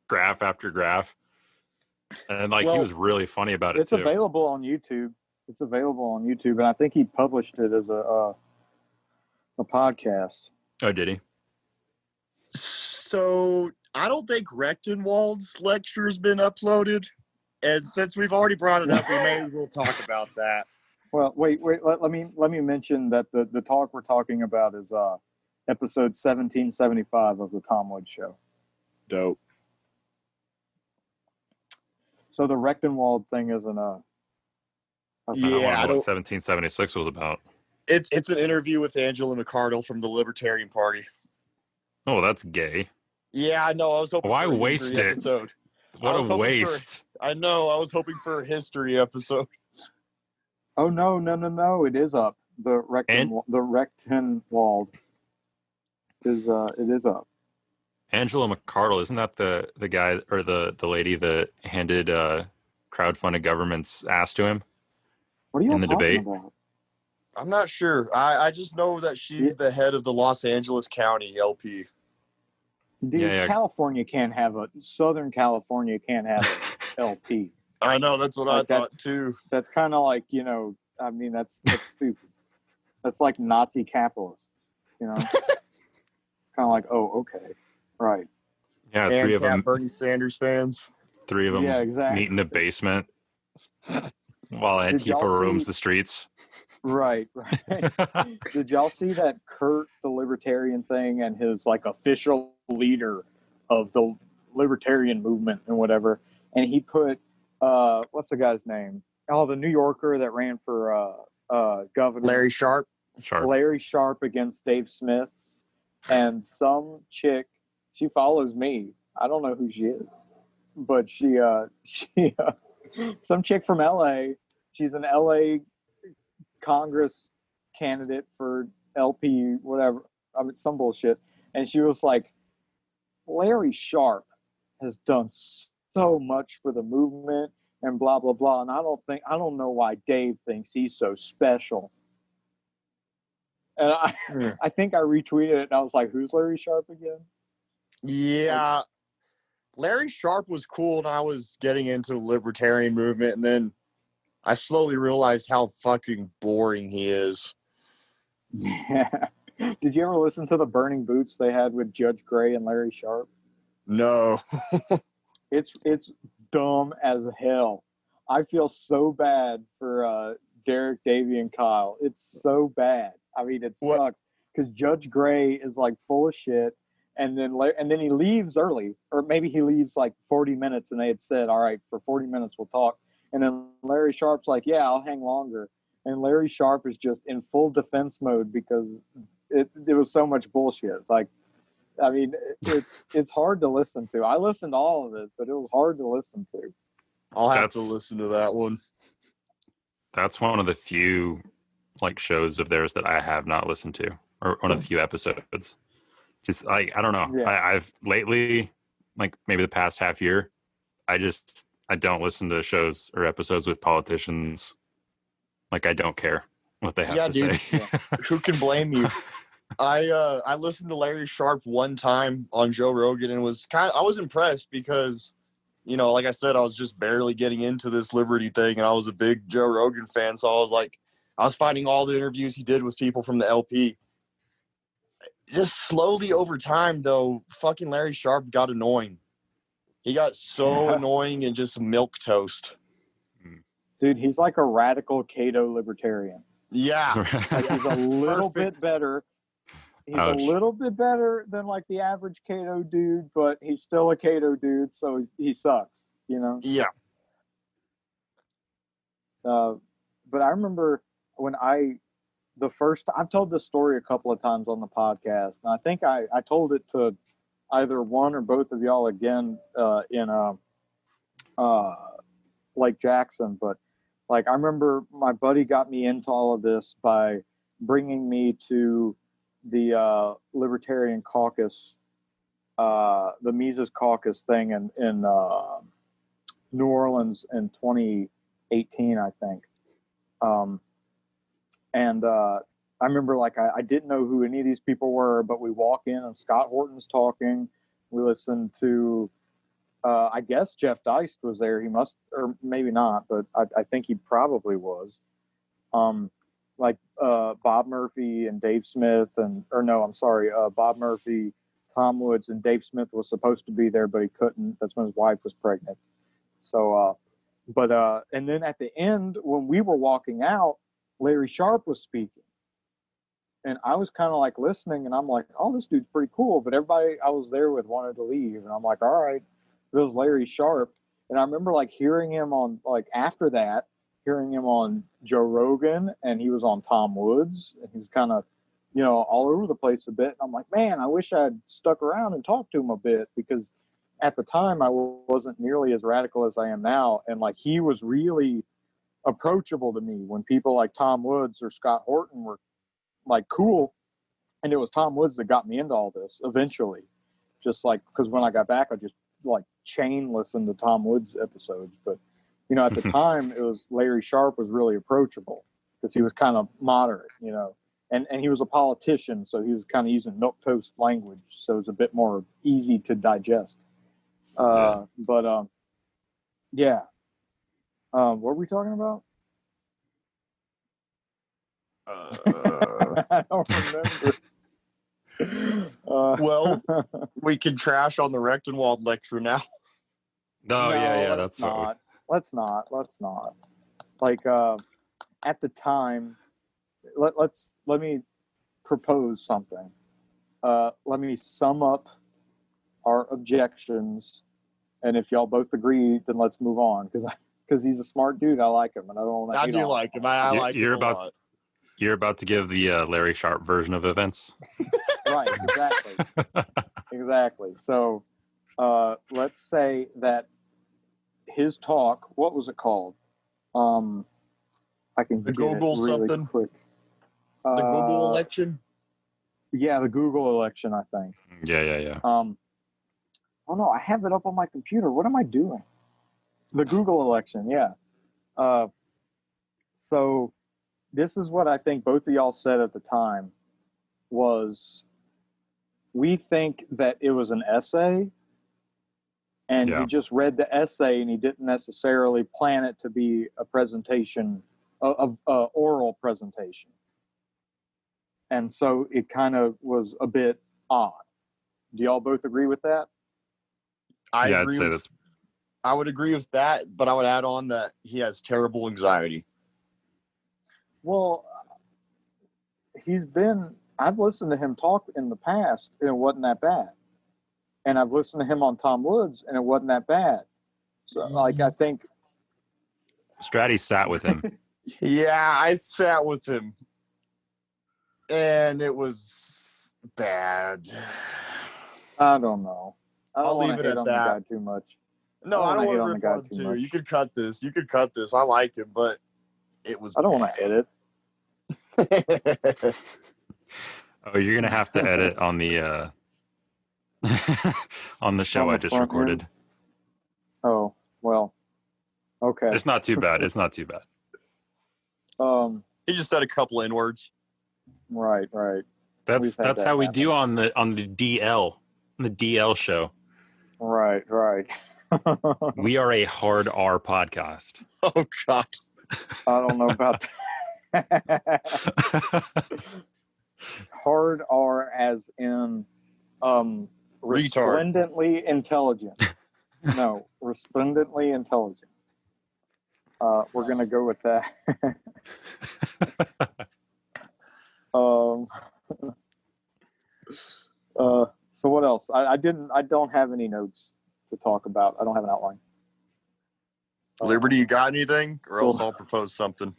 S1: graph after graph, and he was really funny about it.
S3: It's available on YouTube. And I think he published it as a podcast.
S1: Oh, did he?
S2: So I don't think Rechtenwald's lecture's been uploaded. And since we've already brought it up, we may as well talk about that.
S3: Well, wait. Let me mention that the talk we're talking about is episode 1775 of the Tom Wood Show.
S2: Dope.
S3: So the Rechtenwald thing isn't a.
S1: I don't know what 1776 was about.
S2: It's an interview with Angela McArdle from the Libertarian Party.
S1: Oh, that's gay.
S2: Yeah, I know. I was hoping.
S1: Why
S2: for a
S1: waste it?
S2: Episode.
S1: What a waste!
S2: I know. I was hoping for a history episode.
S3: Oh no! It is up. The Rechtenwald is it is up.
S1: Angela McArdle, isn't that the guy or the lady that handed crowdfunded government's ass to him?
S3: What are you
S1: in the debate?
S3: About?
S2: I'm not sure. I just know that she's the head of the Los Angeles County LP.
S3: Dude, California can't have Southern California can't have a LP.
S2: I know, that's what I thought too.
S3: That's kind of that's stupid. That's like Nazi capitalist, kind of oh, okay, right.
S1: Yeah,
S2: and
S1: three of them
S2: Bernie Sanders fans.
S1: 3 of them meet in the basement while Antifa roams the streets.
S3: Right. Did y'all see that Kurt, the libertarian thing, and his official leader of the libertarian movement and whatever? And he put what's the guy's name? Oh, the New Yorker that ran for governor.
S2: Larry Sharp.
S3: Larry Sharp against Dave Smith. And some chick, she follows me. I don't know who she is. but she some chick from LA. She's an LA Congress candidate for LP, whatever. I mean, some bullshit. And she was like, Larry Sharp has done so much for the movement and blah, blah, blah. And I don't know why Dave thinks he's so special. And I think I retweeted it and I was like, who's Larry Sharp again?
S2: Yeah. Larry Sharp was cool when I was getting into the libertarian movement, and then I slowly realized how fucking boring he is.
S3: Yeah. Did you ever listen to the Burning Boots they had with Judge Gray and Larry Sharp?
S2: No.
S3: It's dumb as hell. I feel so bad for Derek, Davey, and Kyle. It's so bad. I mean, it sucks because Judge Gray is like full of shit, and then he leaves early, or maybe he leaves like 40 minutes, and they had said, all right, for 40 minutes we'll talk. And then Larry Sharp's like, yeah, I'll hang longer. And Larry Sharp is just in full defense mode because it was so much bullshit. Like, I mean, it's hard to listen to. I listened to all of it, but it was hard to listen to.
S2: I'll have to listen to that one.
S1: That's one of the few like shows of theirs that I have not listened to, or one of the few episodes. Just like, I don't know.
S3: Yeah.
S1: I've lately, like maybe the past half year, I don't listen to shows or episodes with politicians. Like, I don't care what they have to say.
S2: Who can blame you? I listened to Larry Sharp one time on Joe Rogan and I was impressed because, you know, like I said, I was just barely getting into this liberty thing, and I was a big Joe Rogan fan, so I was finding all the interviews he did with people from the LP. Just slowly over time, though, fucking Larry Sharp got annoying. He got so annoying and just milquetoast.
S3: Dude, he's like a radical Cato libertarian.
S2: Yeah.
S3: Like, he's a little bit better. He's a little bit better than like the average Cato dude, but he's still a Cato dude, so he sucks, you know?
S2: Yeah.
S3: But I remember when I've told this story a couple of times on the podcast, and I think I told it to either one or both of y'all again in Lake Jackson, but like I remember my buddy got me into all of this by bringing me to the Libertarian Caucus, the Mises Caucus thing in New Orleans in 2018, I think. And I remember like I didn't know who any of these people were, but we walk in and Scott Horton's talking. We listened to, I guess Jeff Deist was there. He must, or maybe not, but I think he probably was. Bob Murphy and Dave Smith Bob Murphy, Tom Woods, and Dave Smith was supposed to be there, but he couldn't. That's when his wife was pregnant. So, and then at the end, when we were walking out, Larry Sharp was speaking. And I was kind of like listening, and I'm like, oh, this dude's pretty cool. But everybody I was there with wanted to leave. And I'm like, all right, it was Larry Sharp. And I remember like hearing him on, like after that, hearing him on Joe Rogan, and he was on Tom Woods. And he was kind of, you know, all over the place a bit. And I'm like, man, I wish I'd stuck around and talked to him a bit, because at the time I wasn't nearly as radical as I am now. And like he was really approachable to me when people like Tom Woods or Scott Horton were like cool. And it was Tom Woods that got me into all this eventually, just like because when I got back I just like chain listened to Tom Woods episodes. But you know, at the time it was Larry Sharp was really approachable because he was kind of moderate, you know, and he was a politician, so he was kind of using milquetoast language, so it was a bit more easy to digest. What were we talking about? I don't remember.
S2: Well, we can trash on the Rechtenwald lecture now.
S1: No, yeah, that's
S3: not. Let's not. Like at the time, let me propose something. Let me sum up our objections, and if y'all both agree, then let's move on. Because he's a smart dude. I like him, and I don't.
S2: I do like him. I like him a lot.
S1: You're about to give the Larry Sharp version of events.
S3: Right. Exactly. Exactly. So, let's say that his talk. What was it called? I can
S2: The
S3: get
S2: Google
S3: it really
S2: something?
S3: quick.
S2: The Google election?
S3: Yeah, the Google election, I think.
S1: Yeah.
S3: Oh no, I have it up on my computer. What am I doing? The Google election, yeah. So this is what I think both of y'all said at the time was we think that it was an essay and he just read the essay and he didn't necessarily plan it to be a presentation of oral presentation. And so it kind of was a bit odd. Do y'all both agree with that?
S2: I would agree with that, but I would add on that he has terrible anxiety.
S3: Well, I've listened to him talk in the past and it wasn't that bad. And I've listened to him on Tom Woods and it wasn't that bad. So, like, I think
S1: Stratty sat with him.
S2: Yeah, I sat with him. And it was bad.
S3: I don't know. I don't
S2: I'll leave
S3: want
S2: it
S3: to hate
S2: at
S3: on
S2: that.
S3: the guy too much.
S2: No, I don't want to
S3: hate
S2: rip on him
S3: too
S2: too.
S3: much.
S2: You could cut this. I like him, but it was
S3: I don't want to edit.
S1: Oh, you're gonna have to edit on the on the show
S3: On the
S1: I just
S3: front
S1: recorded.
S3: end? Oh, well. Okay.
S1: It's not too bad. It's not too bad.
S2: He just said a couple N-words.
S3: Right.
S1: That's
S3: that
S1: how we
S3: happen.
S1: do on the DL show.
S3: Right.
S1: We are a hard R podcast.
S2: Oh God.
S3: I don't know about that. Hard R as in resplendently intelligent. No, resplendently intelligent. We're gonna go with that. So what else? I don't have any notes to talk about. I don't have an outline.
S2: Liberty, you got anything? Or else I'll propose something.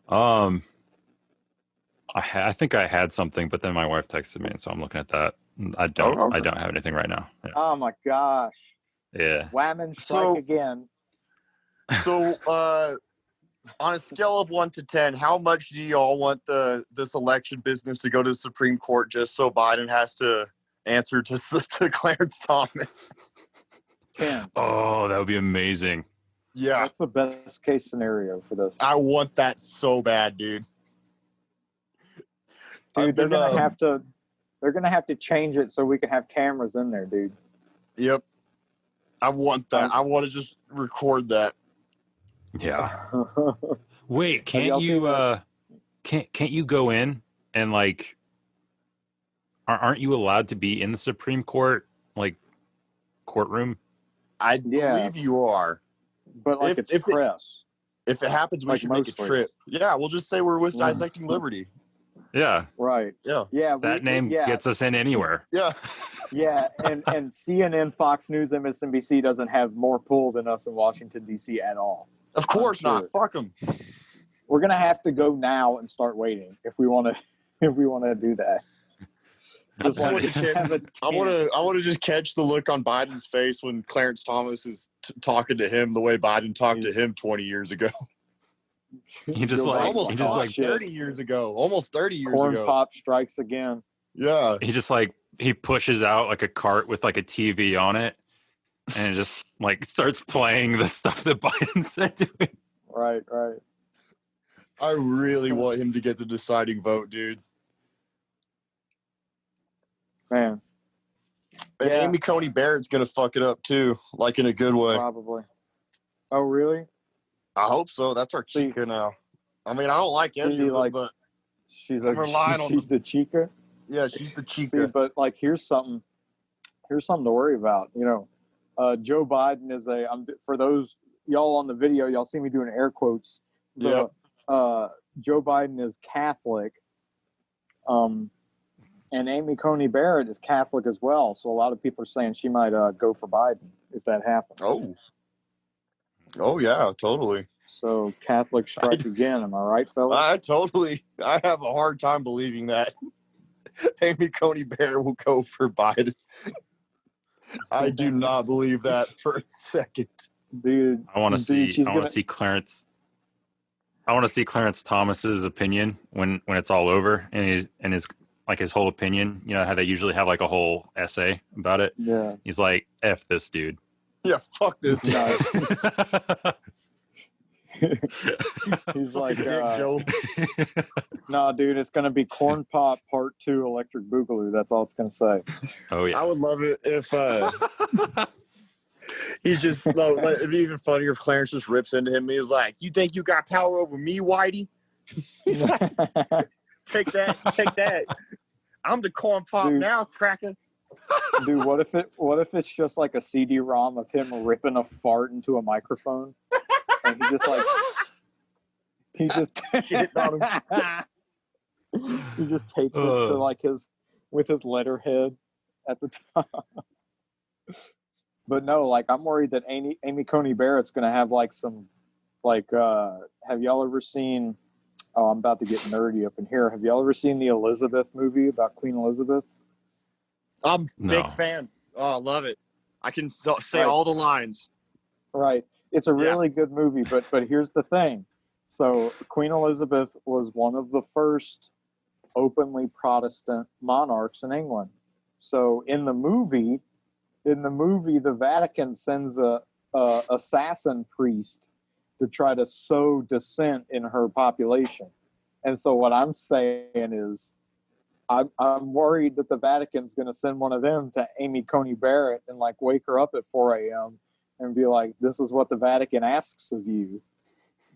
S1: I think I had something, but then my wife texted me, and so I'm looking at that. I don't have anything right now. Yeah.
S3: Oh my gosh.
S1: Yeah.
S3: Whammon strike again.
S2: So, on a scale of 1 to 10, how much do you all want this election business to go to the Supreme Court just so Biden has to answer to Clarence Thomas?
S3: 10.
S1: Oh, that would be amazing.
S2: Yeah.
S3: That's the best case scenario for this.
S2: I want that so bad, dude.
S3: Dude, they're gonna have to change it so we can have cameras in there, dude.
S2: Yep. I want that. I want to just record that.
S1: Yeah. Wait, can't you go in and like aren't you allowed to be in the Supreme Court courtroom?
S2: I believe you are.
S3: But it's press.
S2: If it happens, we should make a trip. Yeah, we'll just say we're with Dissecting Liberty.
S1: Yeah.
S3: Right.
S2: Yeah.
S1: That name gets us in anywhere.
S2: Yeah.
S3: Yeah, and CNN, Fox News, MSNBC doesn't have more pull than us in Washington, D.C. at all.
S2: Of course not. Fuck them.
S3: We're gonna have to go now and start waiting if we want to do that.
S2: I want to just catch the look on Biden's face when Clarence Thomas is talking to him the way Biden talked to him 20 years ago.
S1: almost
S2: 30 years ago. Almost 30 years
S3: Corn
S2: ago.
S3: pop strikes again.
S2: Yeah.
S1: He pushes out like a cart with like a TV on it and it just like starts playing the stuff that Biden said to him.
S3: Right.
S2: I really want him to get the deciding vote, dude.
S3: Man.
S2: And Amy Coney Barrett's going to fuck it up too, like in a good way.
S3: Probably. Oh, really?
S2: I hope so. That's our chica now. I mean, I don't like any of them, but
S3: she's the chica?
S2: Yeah, she's the chica.
S3: See, but like, here's something to worry about. You know, Joe Biden is for those y'all on the video, y'all see me doing air quotes.
S2: Yeah.
S3: Joe Biden is Catholic. And Amy Coney Barrett is Catholic as well. So a lot of people are saying she might go for Biden if that happens.
S2: Oh yeah, totally.
S3: So Catholic strike again. Am I right, fellas?
S2: I have a hard time believing that Amy Coney Barrett will go for Biden. I do not believe that for a second.
S3: Dude,
S1: I want to see.
S3: she's
S1: I want to see Clarence. I want to see Clarence Thomas's opinion when it's all over, and his like his whole opinion. You know how they usually have like a whole essay about it.
S3: Yeah.
S1: He's like, "F this dude."
S2: Yeah, fuck this.
S3: No. He's like,
S2: Dick Joe.
S3: nah, dude, it's going to be Corn Pop Part 2 Electric Boogaloo. That's all it's going to say.
S1: Oh yeah.
S2: I would love it if he's just. It'd be even funnier if Clarence just rips into him. And he's like, "You think you got power over me, Whitey? Take that. I'm the Corn Pop
S3: Dude.
S2: now, cracker."
S3: Dude, what if it's just like a CD-ROM of him ripping a fart into a microphone? And he just
S2: Shit on him.
S3: he just tapes it to like with his letterhead at the top. But no, like I'm worried that Amy Coney Barrett's gonna have like some like have y'all ever seen I'm about to get nerdy up in here. Have y'all ever seen the Elizabeth movie about Queen Elizabeth?
S2: I'm
S1: No.
S2: big fan. Oh, I love it. I can say all the lines.
S3: Right. It's a really good movie, but here's the thing. So Queen Elizabeth was one of the first openly Protestant monarchs in England. So in the movie, the Vatican sends a assassin priest to try to sow dissent in her population. And so what I'm saying is I'm worried that the Vatican's going to send one of them to Amy Coney Barrett and like wake her up at 4 a.m. and be like, "This is what the Vatican asks of you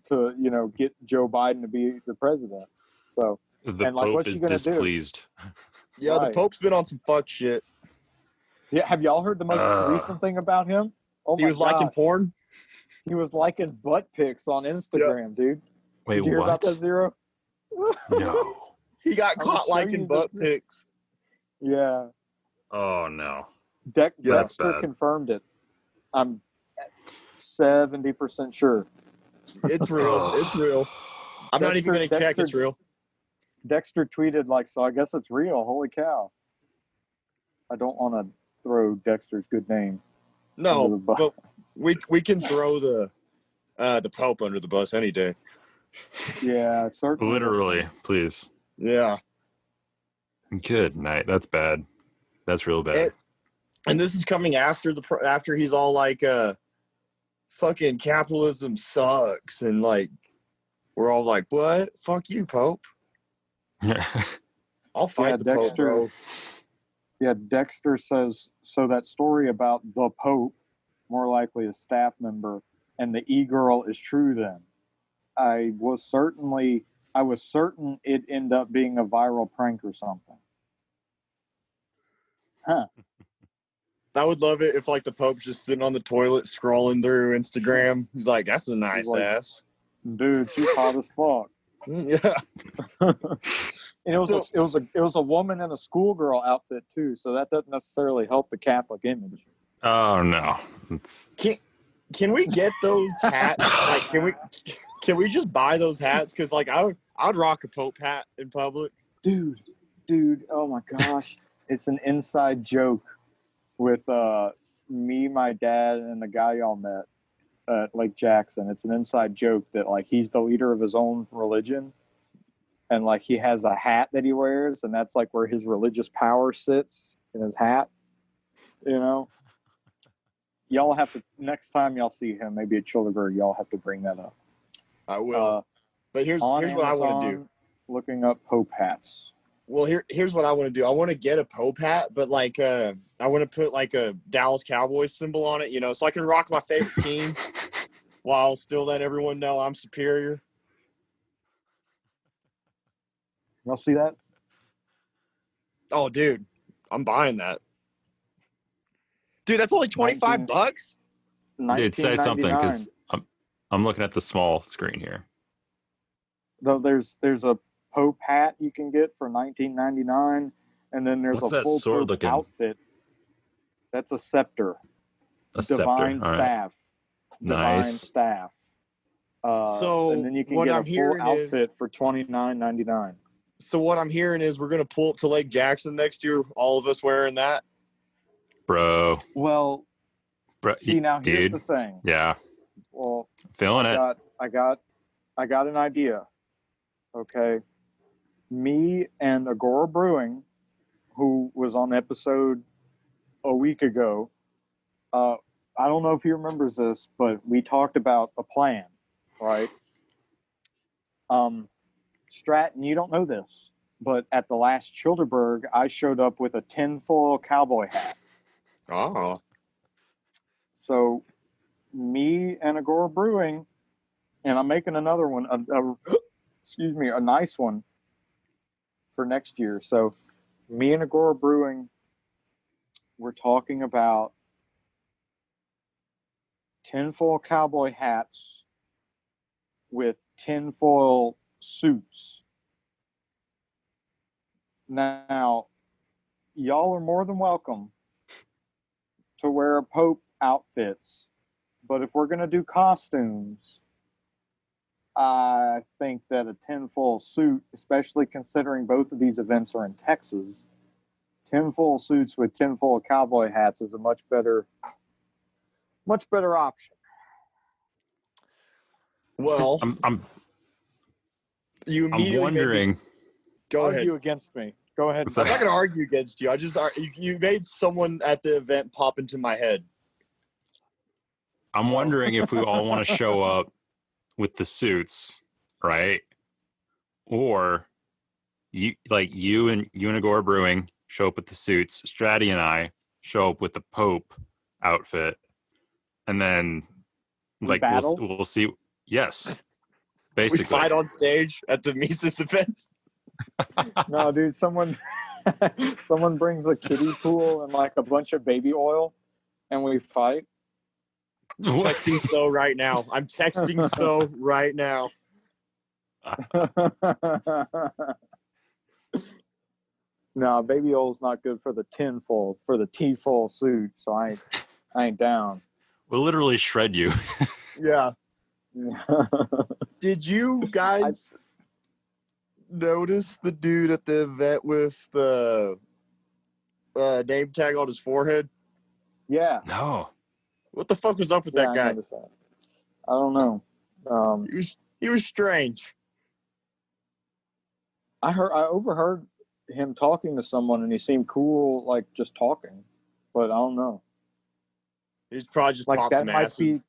S3: to, get Joe Biden to be the president." So
S1: The
S3: and like,
S1: Pope
S3: what's
S1: is
S3: she gonna
S1: displeased.
S2: Yeah,
S3: Right.
S2: the Pope's been on some fuck shit.
S3: yeah, have y'all heard the most recent thing about him? Oh my
S2: He was liking
S3: God.
S2: porn.
S3: He was liking butt pics on Instagram, dude.
S1: Wait,
S3: Did you hear
S1: what?
S3: about that, Zero?
S1: No.
S2: He got
S3: I will
S2: caught
S3: show
S2: liking
S3: you
S2: butt
S3: this.
S2: pics.
S3: Yeah.
S1: Oh no.
S2: That's
S3: Dexter
S1: bad.
S3: confirmed it. I'm 70% sure.
S2: It's real. It's real. I'm not even going to check. It's real.
S3: Dexter tweeted like, "So I guess it's real. Holy cow." I don't want to throw Dexter's good name.
S2: No,
S3: under the bus.
S2: but we can throw the Pope under the bus any day.
S3: Yeah, certainly.
S1: Literally, please.
S2: Yeah.
S1: Good night. That's bad. That's real bad.
S2: And this is coming after after he's all like, fucking capitalism sucks, and like we're all like, what? Fuck you, Pope. I'll fight the Pope, bro.
S3: Yeah, Dexter says, so that story about the Pope, more likely a staff member, and the e-girl is true then. I was certain it ended up being a viral prank or something. Huh.
S2: I would love it if like the Pope's just sitting on the toilet scrolling through Instagram. He's like, that's a nice
S3: like,
S2: ass.
S3: Dude, she's hot as fuck.
S2: Yeah.
S3: And it was a woman in a schoolgirl outfit too, so that doesn't necessarily help the Catholic image.
S1: Oh no.
S2: Can we get those hats? Like, can we just buy those hats? Because like I'd rock a Pope hat in public.
S3: Dude, oh my gosh. It's an inside joke with me, my dad, and the guy y'all met at Lake Jackson. It's an inside joke that like he's the leader of his own religion, and like he has a hat that he wears, and that's like where his religious power sits, in his hat. Y'all have to, next time y'all see him, maybe at Childeberg, y'all have to bring that up.
S2: I will. But here's what I want to do.
S3: Looking up Pope hats.
S2: Well, here's what I want to do. I want to get a Pope hat, but like I want to put like a Dallas Cowboys symbol on it, so I can rock my favorite team while still letting everyone know I'm superior.
S3: Y'all see that?
S2: Oh, dude, I'm buying that. Dude, that's only $25.
S1: Dude, say something because I'm looking at the small screen here.
S3: Though there's a Pope hat you can get for $19.99, and then there's
S1: What's
S3: a
S1: that
S3: full
S1: sword
S3: Pope
S1: looking?
S3: outfit. That's a scepter.
S1: A
S3: Divine
S1: scepter. All right.
S3: staff. Divine
S1: Nice.
S3: staff.
S2: So
S3: and then you can
S2: what
S3: get
S2: I'm
S3: a full
S2: hearing
S3: outfit for $29.99.
S2: So what I'm hearing is we're gonna pull up to Lake Jackson next year, all of us wearing that.
S1: bro.
S3: Well, see, now here's
S1: dude.
S3: the thing.
S1: Yeah,
S3: Well,
S1: feeling it.
S3: I got an idea. Okay, me and Agora Brewing, who was on episode a week ago. I don't know if he remembers this, but we talked about a plan, right? Stratton, you don't know this, but at the last Childerberg, I showed up with a tinfoil cowboy hat.
S2: Oh.
S3: So me and Agora Brewing, and I'm making another one, a nice one for next year. So me and Agora Brewing, we're talking about tinfoil cowboy hats with tinfoil suits. Now, y'all are more than welcome to wear Pope outfits, but if we're going to do costumes, I think that a tinfoil suit, especially considering both of these events are in Texas, tinfoil suits with tinfoil cowboy hats is a much better option.
S2: Well,
S1: I'm wondering.
S2: Go ahead.
S3: Argue against me. Go ahead.
S2: I'm not going to argue against you. You made someone at the event pop into my head.
S1: I'm wondering if we all want to show up with the suits, right? Or you and Agora Brewing show up with the suits. Stratty and I show up with the Pope outfit, and then we'll see. Yes, basically,
S2: we fight on stage at the Mises event.
S3: No, dude, someone brings a kiddie pool and like a bunch of baby oil, and we fight.
S2: I'm texting So right now. I'm texting So right now.
S3: No, baby oil's not good for the tinfoil, for the T-foil suit, so I ain't down.
S1: We'll literally shred you.
S2: Yeah. Did you guys notice the dude at the event with the name tag on his forehead?
S3: Yeah.
S1: No.
S2: What the fuck was up with that guy?
S3: I don't know.
S2: He was strange.
S3: I overheard him talking to someone, and he seemed cool, like just talking. But I don't know.
S2: He's probably just
S3: like
S2: popped
S3: that
S2: some
S3: might
S2: acid.
S3: be.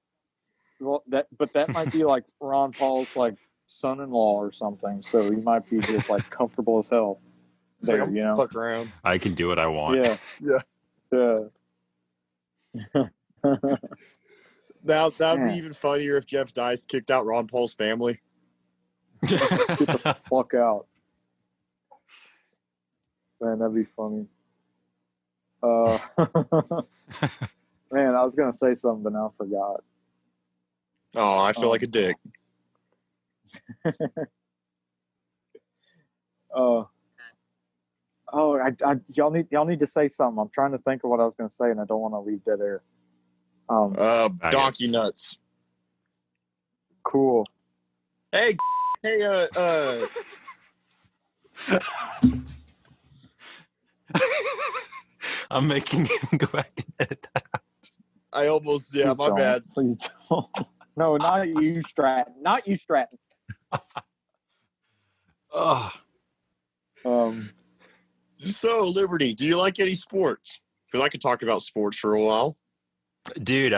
S3: Well, that might be like Ron Paul's like son-in-law or something. So he might be just like comfortable as hell. There,
S2: like,
S3: you know.
S2: Fuck around.
S1: I can do what I want.
S3: Yeah.
S2: Now that'd be even funnier if Jeff Dice kicked out Ron Paul's family.
S3: Get the fuck out. Man, that'd be funny. Man, I was gonna say something, but now I forgot.
S2: Oh, I feel like a dick.
S3: Y'all need to say something. I'm trying to think of what I was gonna say, and I don't want to leave dead air.
S2: Donkey nuts.
S3: Cool.
S2: Hey,
S3: I'm
S1: making him go back and edit that.
S2: I almost,
S3: Please
S2: my
S3: don't.
S2: bad.
S3: Please don't. No, not you, Stratton. Not you, Stratton.
S1: Oh.
S2: So, Liberty, do you like any sports? Because I could talk about sports for a while.
S1: Dude,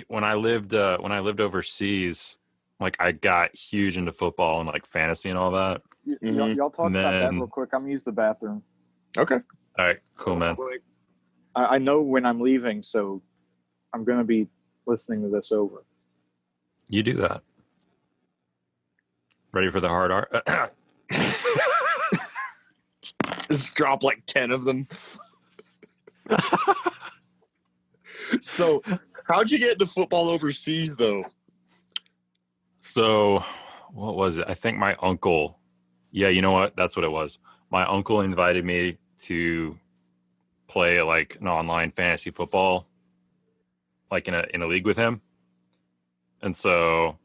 S1: when I lived overseas, like I got huge into football and like fantasy and all that.
S3: Y'all talk about that real quick. I'm gonna use the bathroom.
S2: Okay.
S1: All right, cool, man.
S3: I know when I'm leaving, so I'm gonna be listening to this over.
S1: You do that. Ready for the hard R?
S2: Just drop like 10 of them. So, how'd you get into football overseas, though?
S1: So, what was it? I think my uncle. Yeah, you know what? That's what it was. My uncle invited me to play like an online fantasy football, like in a league with him. And so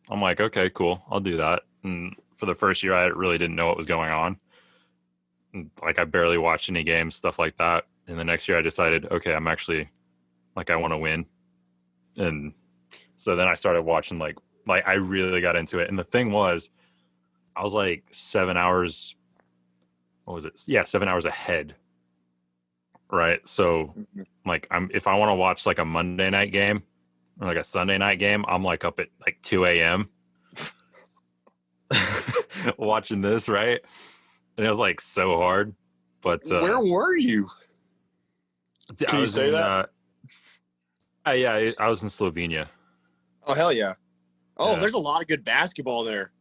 S1: I'm like, okay, cool, I'll do that. And for the first year, I really didn't know what was going on. And, like I barely watched any games, stuff like that. And the next year I decided, okay, I'm actually like, I want to win. And so then I started watching like I really got into it. And the thing was, I was like 7 hours, what was it? Yeah, 7 hours ahead. Right. So like if I want to watch like a Monday night game or like a Sunday night game, I'm like up at like 2 a.m. watching this, right? And it was like so hard. But
S2: where were you?
S1: I was
S2: say that?
S1: Yeah, I was in Slovenia.
S2: Oh, hell yeah. Oh,
S1: Yeah.
S2: there's a lot of good basketball there.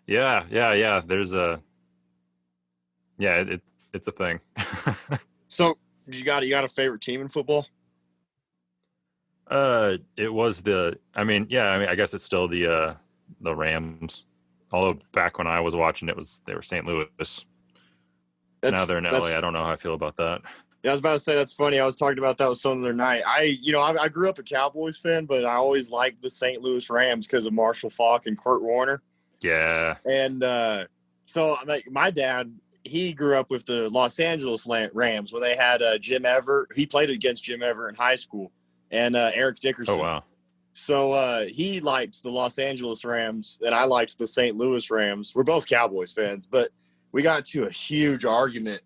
S1: Yeah. There's it's a thing.
S2: So you got a favorite team in football?
S1: It was I guess it's still the Rams. Although back when I was watching they were St. Louis. Now they're in LA. I don't know how I feel about that.
S2: Yeah, I was about to say that's funny. I was talking about that with someone the other night. I grew up a Cowboys fan, but I always liked the St. Louis Rams because of Marshall Faulk and Kurt Warner.
S1: Yeah.
S2: And so like my dad, he grew up with the Los Angeles Rams when they had Jim Everett. He played against Jim Everett in high school, and Eric Dickerson.
S1: Oh wow.
S2: So he liked the Los Angeles Rams, and I liked the St. Louis Rams. We're both Cowboys fans, but we got into a huge argument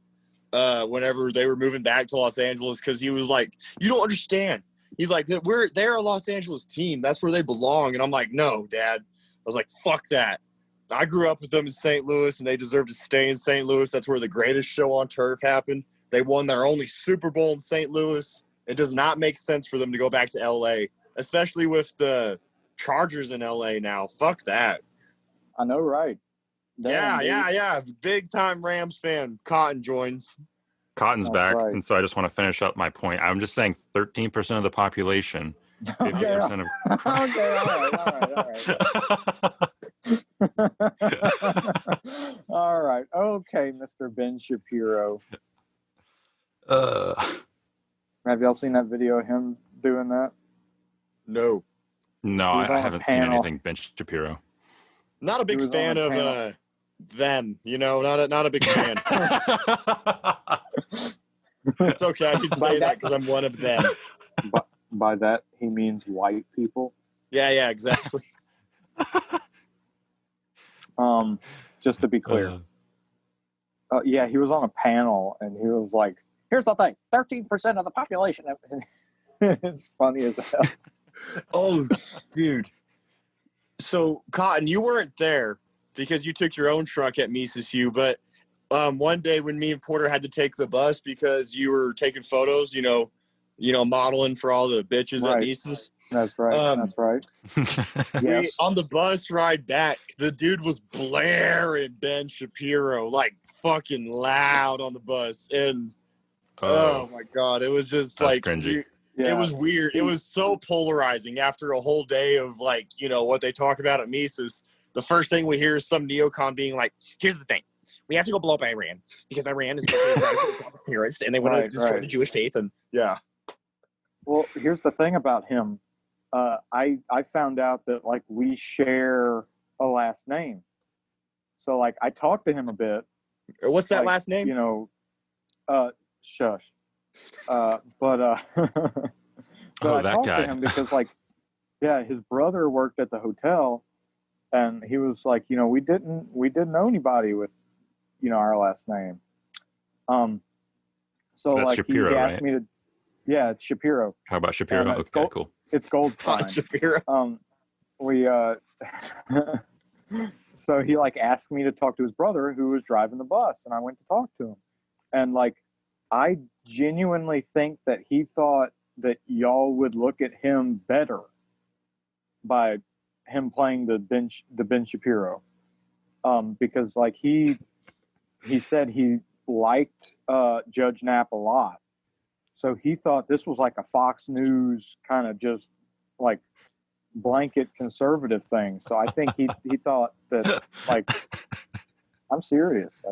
S2: whenever they were moving back to Los Angeles because he was like, "You don't understand." He's like, they're a Los Angeles team. That's where they belong. And I'm like, "No, Dad." I was like, "Fuck that." I grew up with them in St. Louis, and they deserve to stay in St. Louis. That's where the greatest show on turf happened. They won their only Super Bowl in St. Louis. It does not make sense for them to go back to L.A., especially with the Chargers in L.A. now. Fuck that.
S3: I know, right? Damn,
S2: Yeah. Big time Rams fan. Cotton joins.
S1: Cotton's back,
S3: right.
S1: and so I just want to finish up my point. I'm just saying 13% of the population, 50% of
S3: Okay, all right. Okay, Mr. Ben Shapiro. Have y'all seen that video of him doing that?
S2: No.
S1: No,
S3: He was
S1: I
S3: on a
S1: haven't seen
S3: panel.
S1: anything Ben Shapiro.
S2: Not a big
S3: He was
S2: fan
S3: on a
S2: of
S3: panel.
S2: them, not a big fan. It's okay, I can say that because I'm one of them.
S3: By that, he means white people.
S2: Yeah, exactly.
S3: Just to be clear. Yeah, he was on a panel, and he was like, here's the thing, 13% of the population. It's funny as hell.
S2: Oh, dude. So, Cotton, you weren't there because you took your own truck at Mises Hugh, but one day when me and Porter had to take the bus because you were taking photos, modeling for all the bitches at Mises.
S3: That's right. That's right.
S2: Yes. On the bus ride back, the dude was blaring Ben Shapiro like fucking loud on the bus, and oh my god, it was just like
S1: cringy.
S2: It was weird. It was so polarizing after a whole day of what they talk about at Mises. The first thing we hear is some neocon being like, "Here's the thing. We have to go blow up Iran because Iran is terrorists and they want to destroy the Jewish faith." And yeah.
S3: Well, here's the thing about him. I found out that we share a last name. So I talked to him a bit.
S2: What's that last name?
S3: Shush. But I talked to him because his brother worked at the hotel, and he was like, we didn't know anybody with our last name. So
S1: that's Shapiro,
S3: he asked me to. Yeah, it's Shapiro.
S1: How about Shapiro? Okay, cool.
S3: It's Goldstein.
S2: Shapiro.
S3: So he asked me to talk to his brother who was driving the bus, and I went to talk to him. And I genuinely think that he thought that y'all would look at him better by him playing the Ben Shapiro. Because he said he liked Judge Knapp a lot. So he thought this was a Fox News kind of just blanket conservative thing. So I think he thought that I'm serious.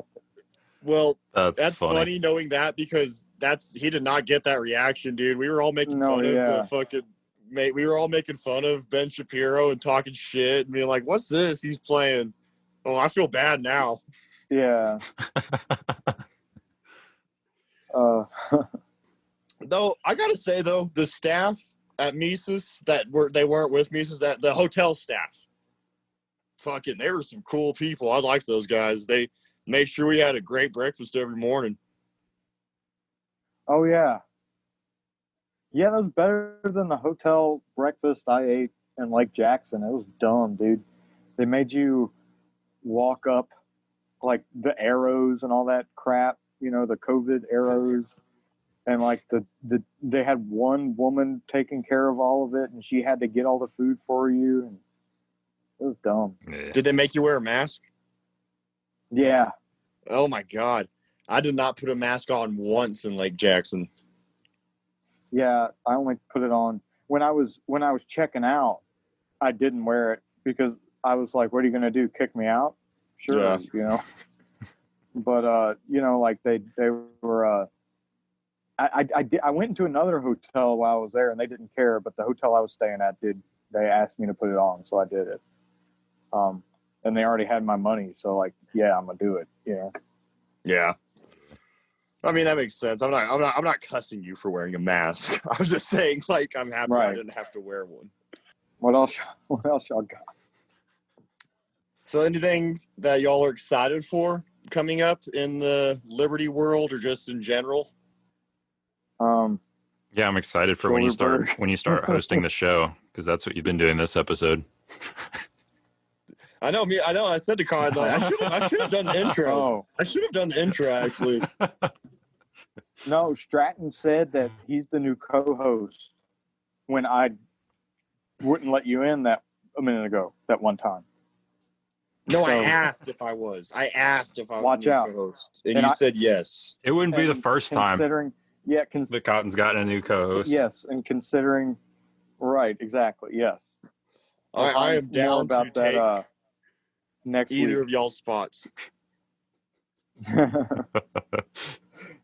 S2: Well, that's funny knowing that because he did not get that reaction, dude. We were all making fun of the fucking mate. We were all making fun of Ben Shapiro and talking shit and being like, "What's this? He's playing." Oh, I feel bad now.
S3: Yeah.
S2: Though I gotta say though, the staff at Mises they weren't with Mises, that the hotel staff, fucking, they were some cool people. I liked those guys. They made sure we had a great breakfast every morning.
S3: Oh yeah. Yeah, that was better than the hotel breakfast I ate in Lake Jackson. It was dumb, dude. They made you walk up like the arrows and all that crap, you know, the COVID arrows. And like they had one woman taking care of all of it, and she had to get all the food for you, and it was dumb.
S1: Yeah.
S2: Did they make you wear a mask?
S3: Yeah.
S2: Oh my God. I did not put a mask on once in Lake Jackson.
S3: Yeah, I only put it on when I was checking out. I didn't wear it because I was like, "What are you going to do? Kick me out?" Sure,
S2: Yeah.
S3: you know. But you know, like they were. I went into another hotel while I was there, and they didn't care. But the hotel I was staying at did. They asked me to put it on, so I did it. And they already had my money, so like, yeah, I'm gonna do it. You know.
S2: Yeah. I mean, that makes sense. I'm not cussing you for wearing a mask. I was just saying, like, I'm happy I
S3: Right.
S2: didn't have to wear one.
S3: What else y'all got?
S2: So anything that y'all are excited for coming up in the Liberty world or just in general?
S1: Yeah, I'm excited for when you
S3: Shoulder
S1: start hosting the show, because that's what you've been doing this episode.
S2: I know. I said to Colin, like, I should have done the intro.
S3: Oh.
S2: I should have done the intro, actually.
S3: No, Stratton said that he's the new co-host when I wouldn't let you in that a minute ago, that one time.
S2: No, I
S3: So-
S2: asked if I was. I asked if I was
S3: Watch
S2: the new
S3: out.
S2: co-host, and
S3: And
S2: you
S3: I-
S2: said yes.
S1: It wouldn't be the
S3: And
S1: first time
S3: considering, yeah,
S1: that Cotton's gotten a new co-host.
S3: yes, and considering, right, exactly, yes. I'll
S2: I
S3: find
S2: am
S3: more
S2: down
S3: about
S2: to
S3: that
S2: take
S3: next
S2: either
S3: week.
S2: of y'all's spots.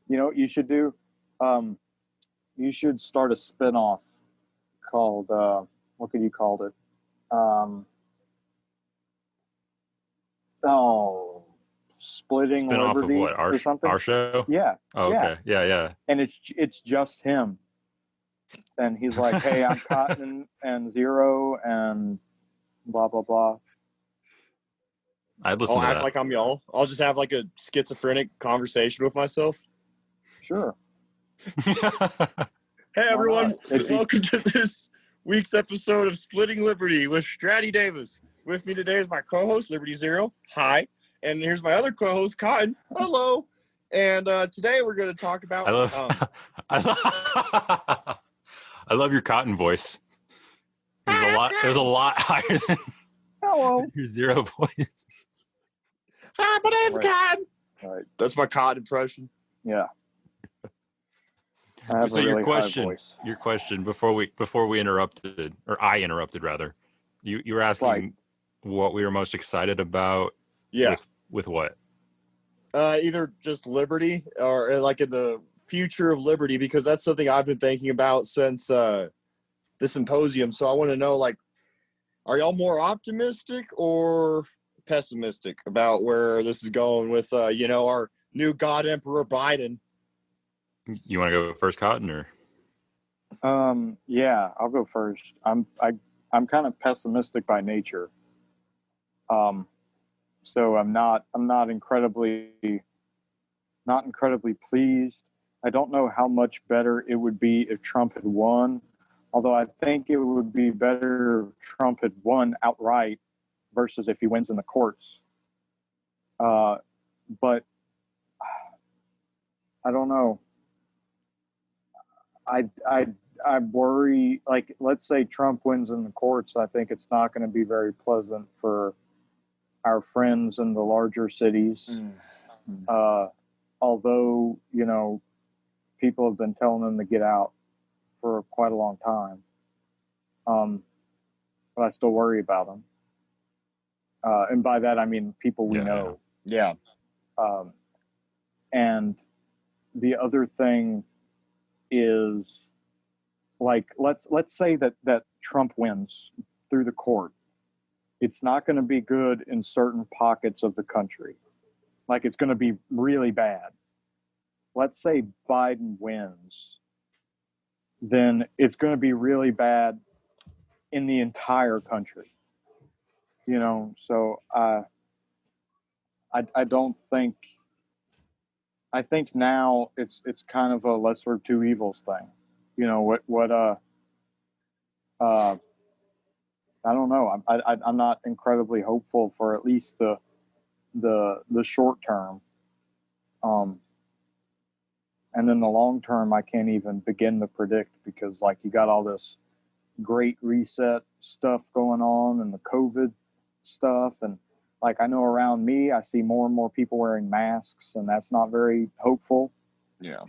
S3: You know what you should do? You should start a spinoff called what could you call it? Splitting
S1: Spin off of
S3: Liberty
S1: what?
S3: or something.
S1: Our show?
S3: Yeah,
S1: Oh,
S3: yeah.
S1: okay. Yeah.
S3: And it's just him, and he's like, "Hey, I'm Cotton and Zero and blah blah blah."
S1: I'd listen
S2: I'll
S1: to
S2: act
S1: that.
S2: like I'm y'all. I'll just have like a schizophrenic conversation with myself.
S3: Sure.
S2: Hey everyone,
S3: not? It'd be-
S2: welcome to this week's episode of Splitting Liberty with Stratty Davis. With me today is my co-host, Liberty Zero. Hi. And here's my other co-host, Cotton. Hello. And today we're going to talk about...
S1: I love your Cotton voice. It was a lot higher than
S3: Hello.
S1: your Zero voice.
S2: Hi, my name's
S3: Right.
S2: Cotton.
S3: All right.
S2: That's my Cotton impression.
S3: Yeah. I have
S1: So
S3: a really
S1: your
S3: high
S1: question,
S3: voice.
S1: before we interrupted, or I interrupted rather, you were asking
S3: Right.
S1: what we were most excited about.
S2: Yeah.
S1: With what?
S2: Either just Liberty or like in the future of Liberty, because that's something I've been thinking about since the symposium. So I want to know, like, are y'all more optimistic or pessimistic about where this is going with, our new God Emperor Biden?
S1: You want to go first, Cotton, or?
S3: Yeah, I'll go first. I'm kind of pessimistic by nature. So I'm not incredibly pleased. I don't know how much better it would be if Trump had won, although I think it would be better if Trump had won outright versus if he wins in the courts. But I don't know. I worry, like, let's say Trump wins in the courts. I think it's not going to be very pleasant for our friends in the larger cities. Although, people have been telling them to get out for quite a long time. But I still worry about them. And by that, I mean people we know.
S2: Yeah.
S3: And the other thing is, like, let's say that Trump wins through the court. It's not going to be good in certain pockets of the country. Like, it's going to be really bad. Let's say Biden wins then it's going to be really bad in the entire country. So I don't think. I think now it's kind of a lesser of two evils thing. I don't know. I'm not incredibly hopeful for at least the short term. And then the long term, I can't even begin to predict, because like you got all this great reset stuff going on and the COVID stuff. And like, I know around me, I see more and more people wearing masks, and that's not very hopeful.
S2: Yeah.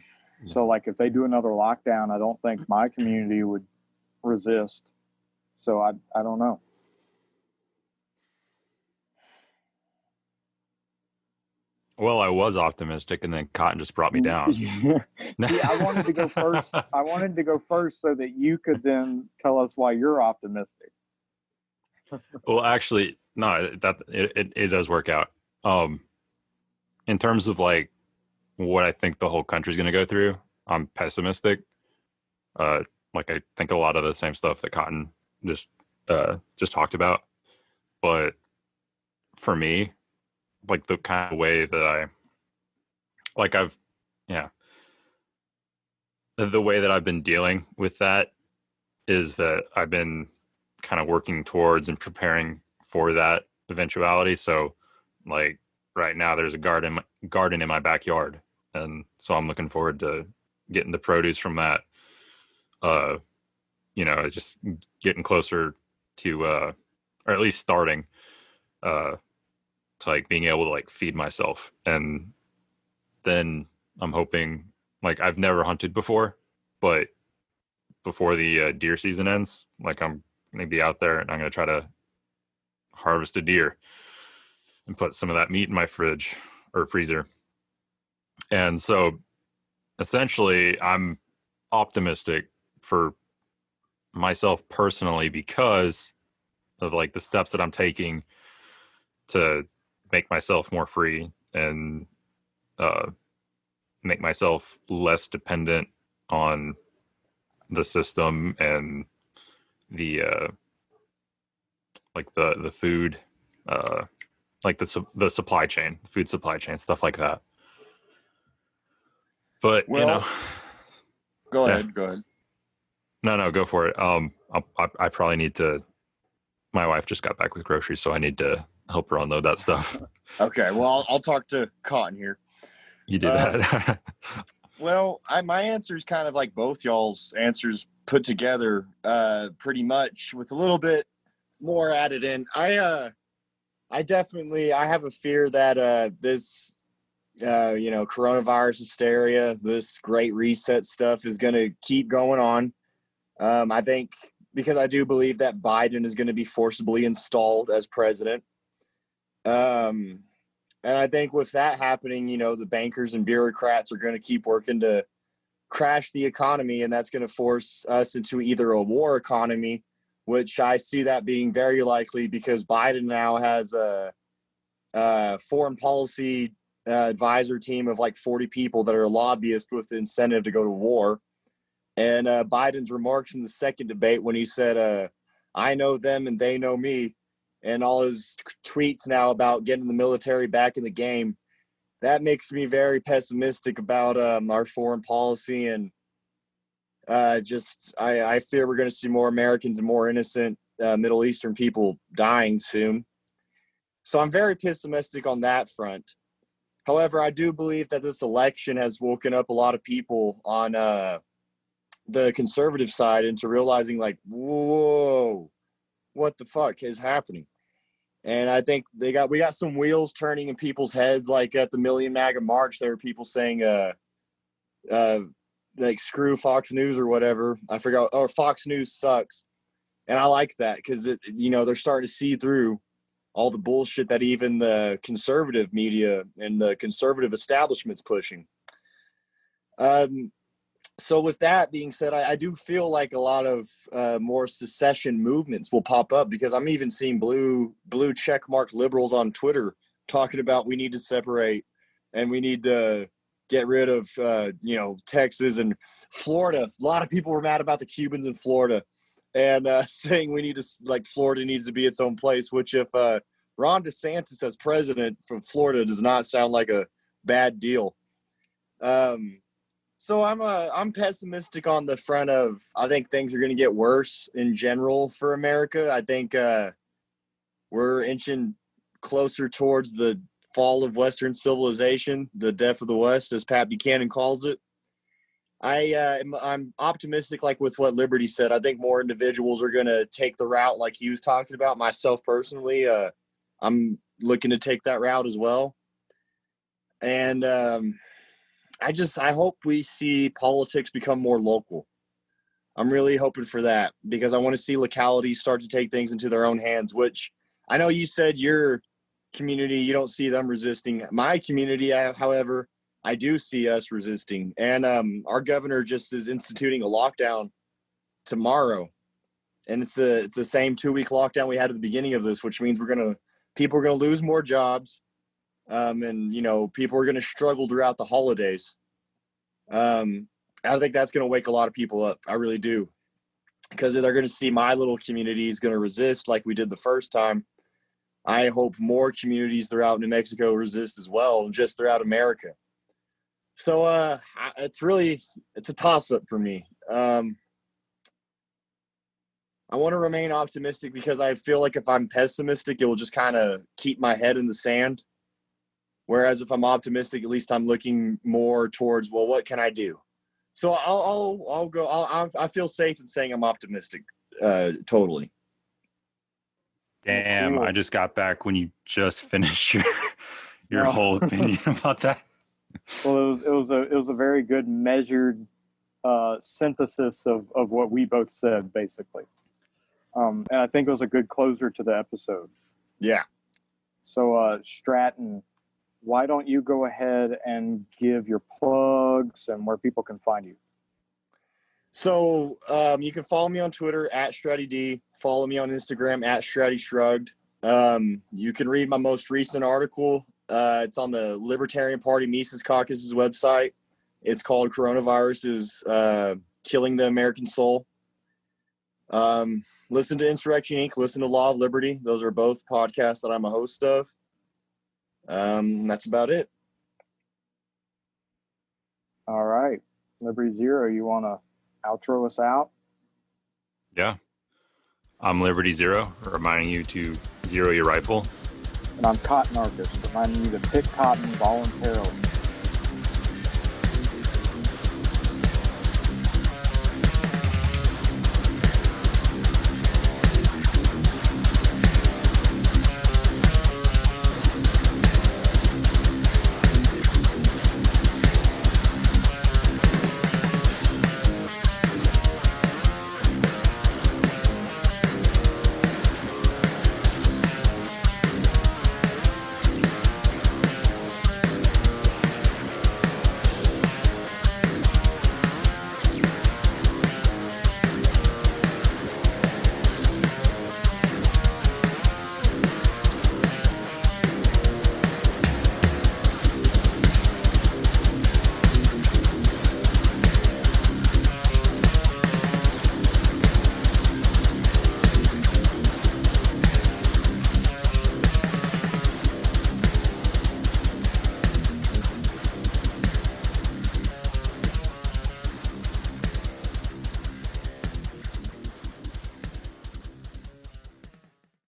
S3: So like if they do another lockdown, I don't think my community would resist. So I don't know.
S1: Well, I was optimistic, and then Cotton just brought me down.
S3: See, I wanted to go first. I wanted to go first so that you could then tell us why you're optimistic.
S1: Well, actually, no, it does work out. In terms of like what I think the whole country's going to go through, I'm pessimistic. Like I think a lot of the same stuff that Cotton just talked about, but for me, like the kind of way that the way that I've been dealing with that is that I've been kind of working towards and preparing for that eventuality. So like right now there's a garden in my backyard, and so I'm looking forward to getting the produce from that. Just getting closer to or at least starting to like being able to like feed myself. And then I'm hoping, like, I've never hunted before, but before the deer season ends, like I'm gonna be out there and I'm gonna try to harvest a deer and put some of that meat in my fridge or freezer. And so essentially I'm optimistic for myself personally because of like the steps that I'm taking to make myself more free and make myself less dependent on the system and the the food, like the supply chain, food supply chain, stuff like that. But
S2: go ahead.
S1: No, go for it. I probably need to. My wife just got back with groceries, so I need to help her unload that stuff.
S2: Okay, well, I'll talk to Cotton here.
S1: You do that.
S2: Well, my answer is kind of like both y'all's answers put together, pretty much with a little bit more added in. I have a fear that this coronavirus hysteria, this great reset stuff is going to keep going on. I think because I do believe that Biden is going to be forcibly installed as president. And I think with that happening, the bankers and bureaucrats are going to keep working to crash the economy, and that's going to force us into either a war economy, which I see that being very likely because Biden now has a foreign policy advisor team of like 40 people that are lobbyists with the incentive to go to war. And Biden's remarks in the second debate when he said, I know them and they know me, and all his tweets now about getting the military back in the game, that makes me very pessimistic about our foreign policy. And I fear we're going to see more Americans and more innocent Middle Eastern people dying soon. So I'm very pessimistic on that front. However, I do believe that this election has woken up a lot of people on the conservative side into realizing like, whoa, what the fuck is happening? And I think we got some wheels turning in people's heads. Like at the Million MAGA March, there were people saying, like screw Fox News or whatever. I forgot, or Fox News sucks. And I like that because they're starting to see through all the bullshit that even the conservative media and the conservative establishment's pushing. So with that being said, I do feel like a lot of more secession movements will pop up because I'm even seeing blue checkmark liberals on Twitter talking about we need to separate and we need to get rid of, Texas and Florida. A lot of people were mad about the Cubans in Florida and saying Florida needs to be its own place, which if Ron DeSantis as president from Florida does not sound like a bad deal. So I'm pessimistic on the front of, I think things are going to get worse in general for America. I think we're inching closer towards the fall of Western civilization, the death of the West, as Pat Buchanan calls it. I'm optimistic, like with what Liberty said. I think more individuals are going to take the route like he was talking about. Myself personally, I'm looking to take that route as well. And I hope we see politics become more local. I'm really hoping for that because I want to see localities start to take things into their own hands, which I know you said your community, you don't see them resisting. My community, however, I do see us resisting. And our governor just is instituting a lockdown tomorrow. And it's the same 2-week lockdown we had at the beginning of this, which means people are going to lose more jobs. And people are going to struggle throughout the holidays. I think that's going to wake a lot of people up. I really do. Because they're going to see my little community is going to resist like we did the first time. I hope more communities throughout New Mexico resist as well, just throughout America. So it's a toss-up for me. I want to remain optimistic because I feel like if I'm pessimistic, it will just kind of keep my head in the sand. Whereas if I'm optimistic, at least I'm looking more towards, well, what can I do? So I'll go. I feel safe in saying I'm optimistic. Totally.
S1: Damn,
S3: Cool.
S1: I just got back when you just finished your whole opinion about that.
S3: Well, it was a very good measured synthesis of what we both said, basically. And I think it was a good closer to the episode.
S2: Yeah.
S3: So, Stratton, why don't you go ahead and give your plugs and where people can find you?
S2: So you can follow me on Twitter at StrattyD. Follow me on Instagram at StrattyShrugged. You can read my most recent article. It's on the Libertarian Party Mises Caucus's website. It's called Coronavirus is Killing the American Soul. Listen to Insurrection Inc. Listen to Law of Liberty. Those are both podcasts that I'm a host of. That's about it.
S3: All right. Liberty Zero, you want to outro us out?
S1: Yeah. I'm Liberty Zero, reminding you to zero your rifle.
S3: And I'm Cotton Arcus, reminding you to pick cotton voluntarily.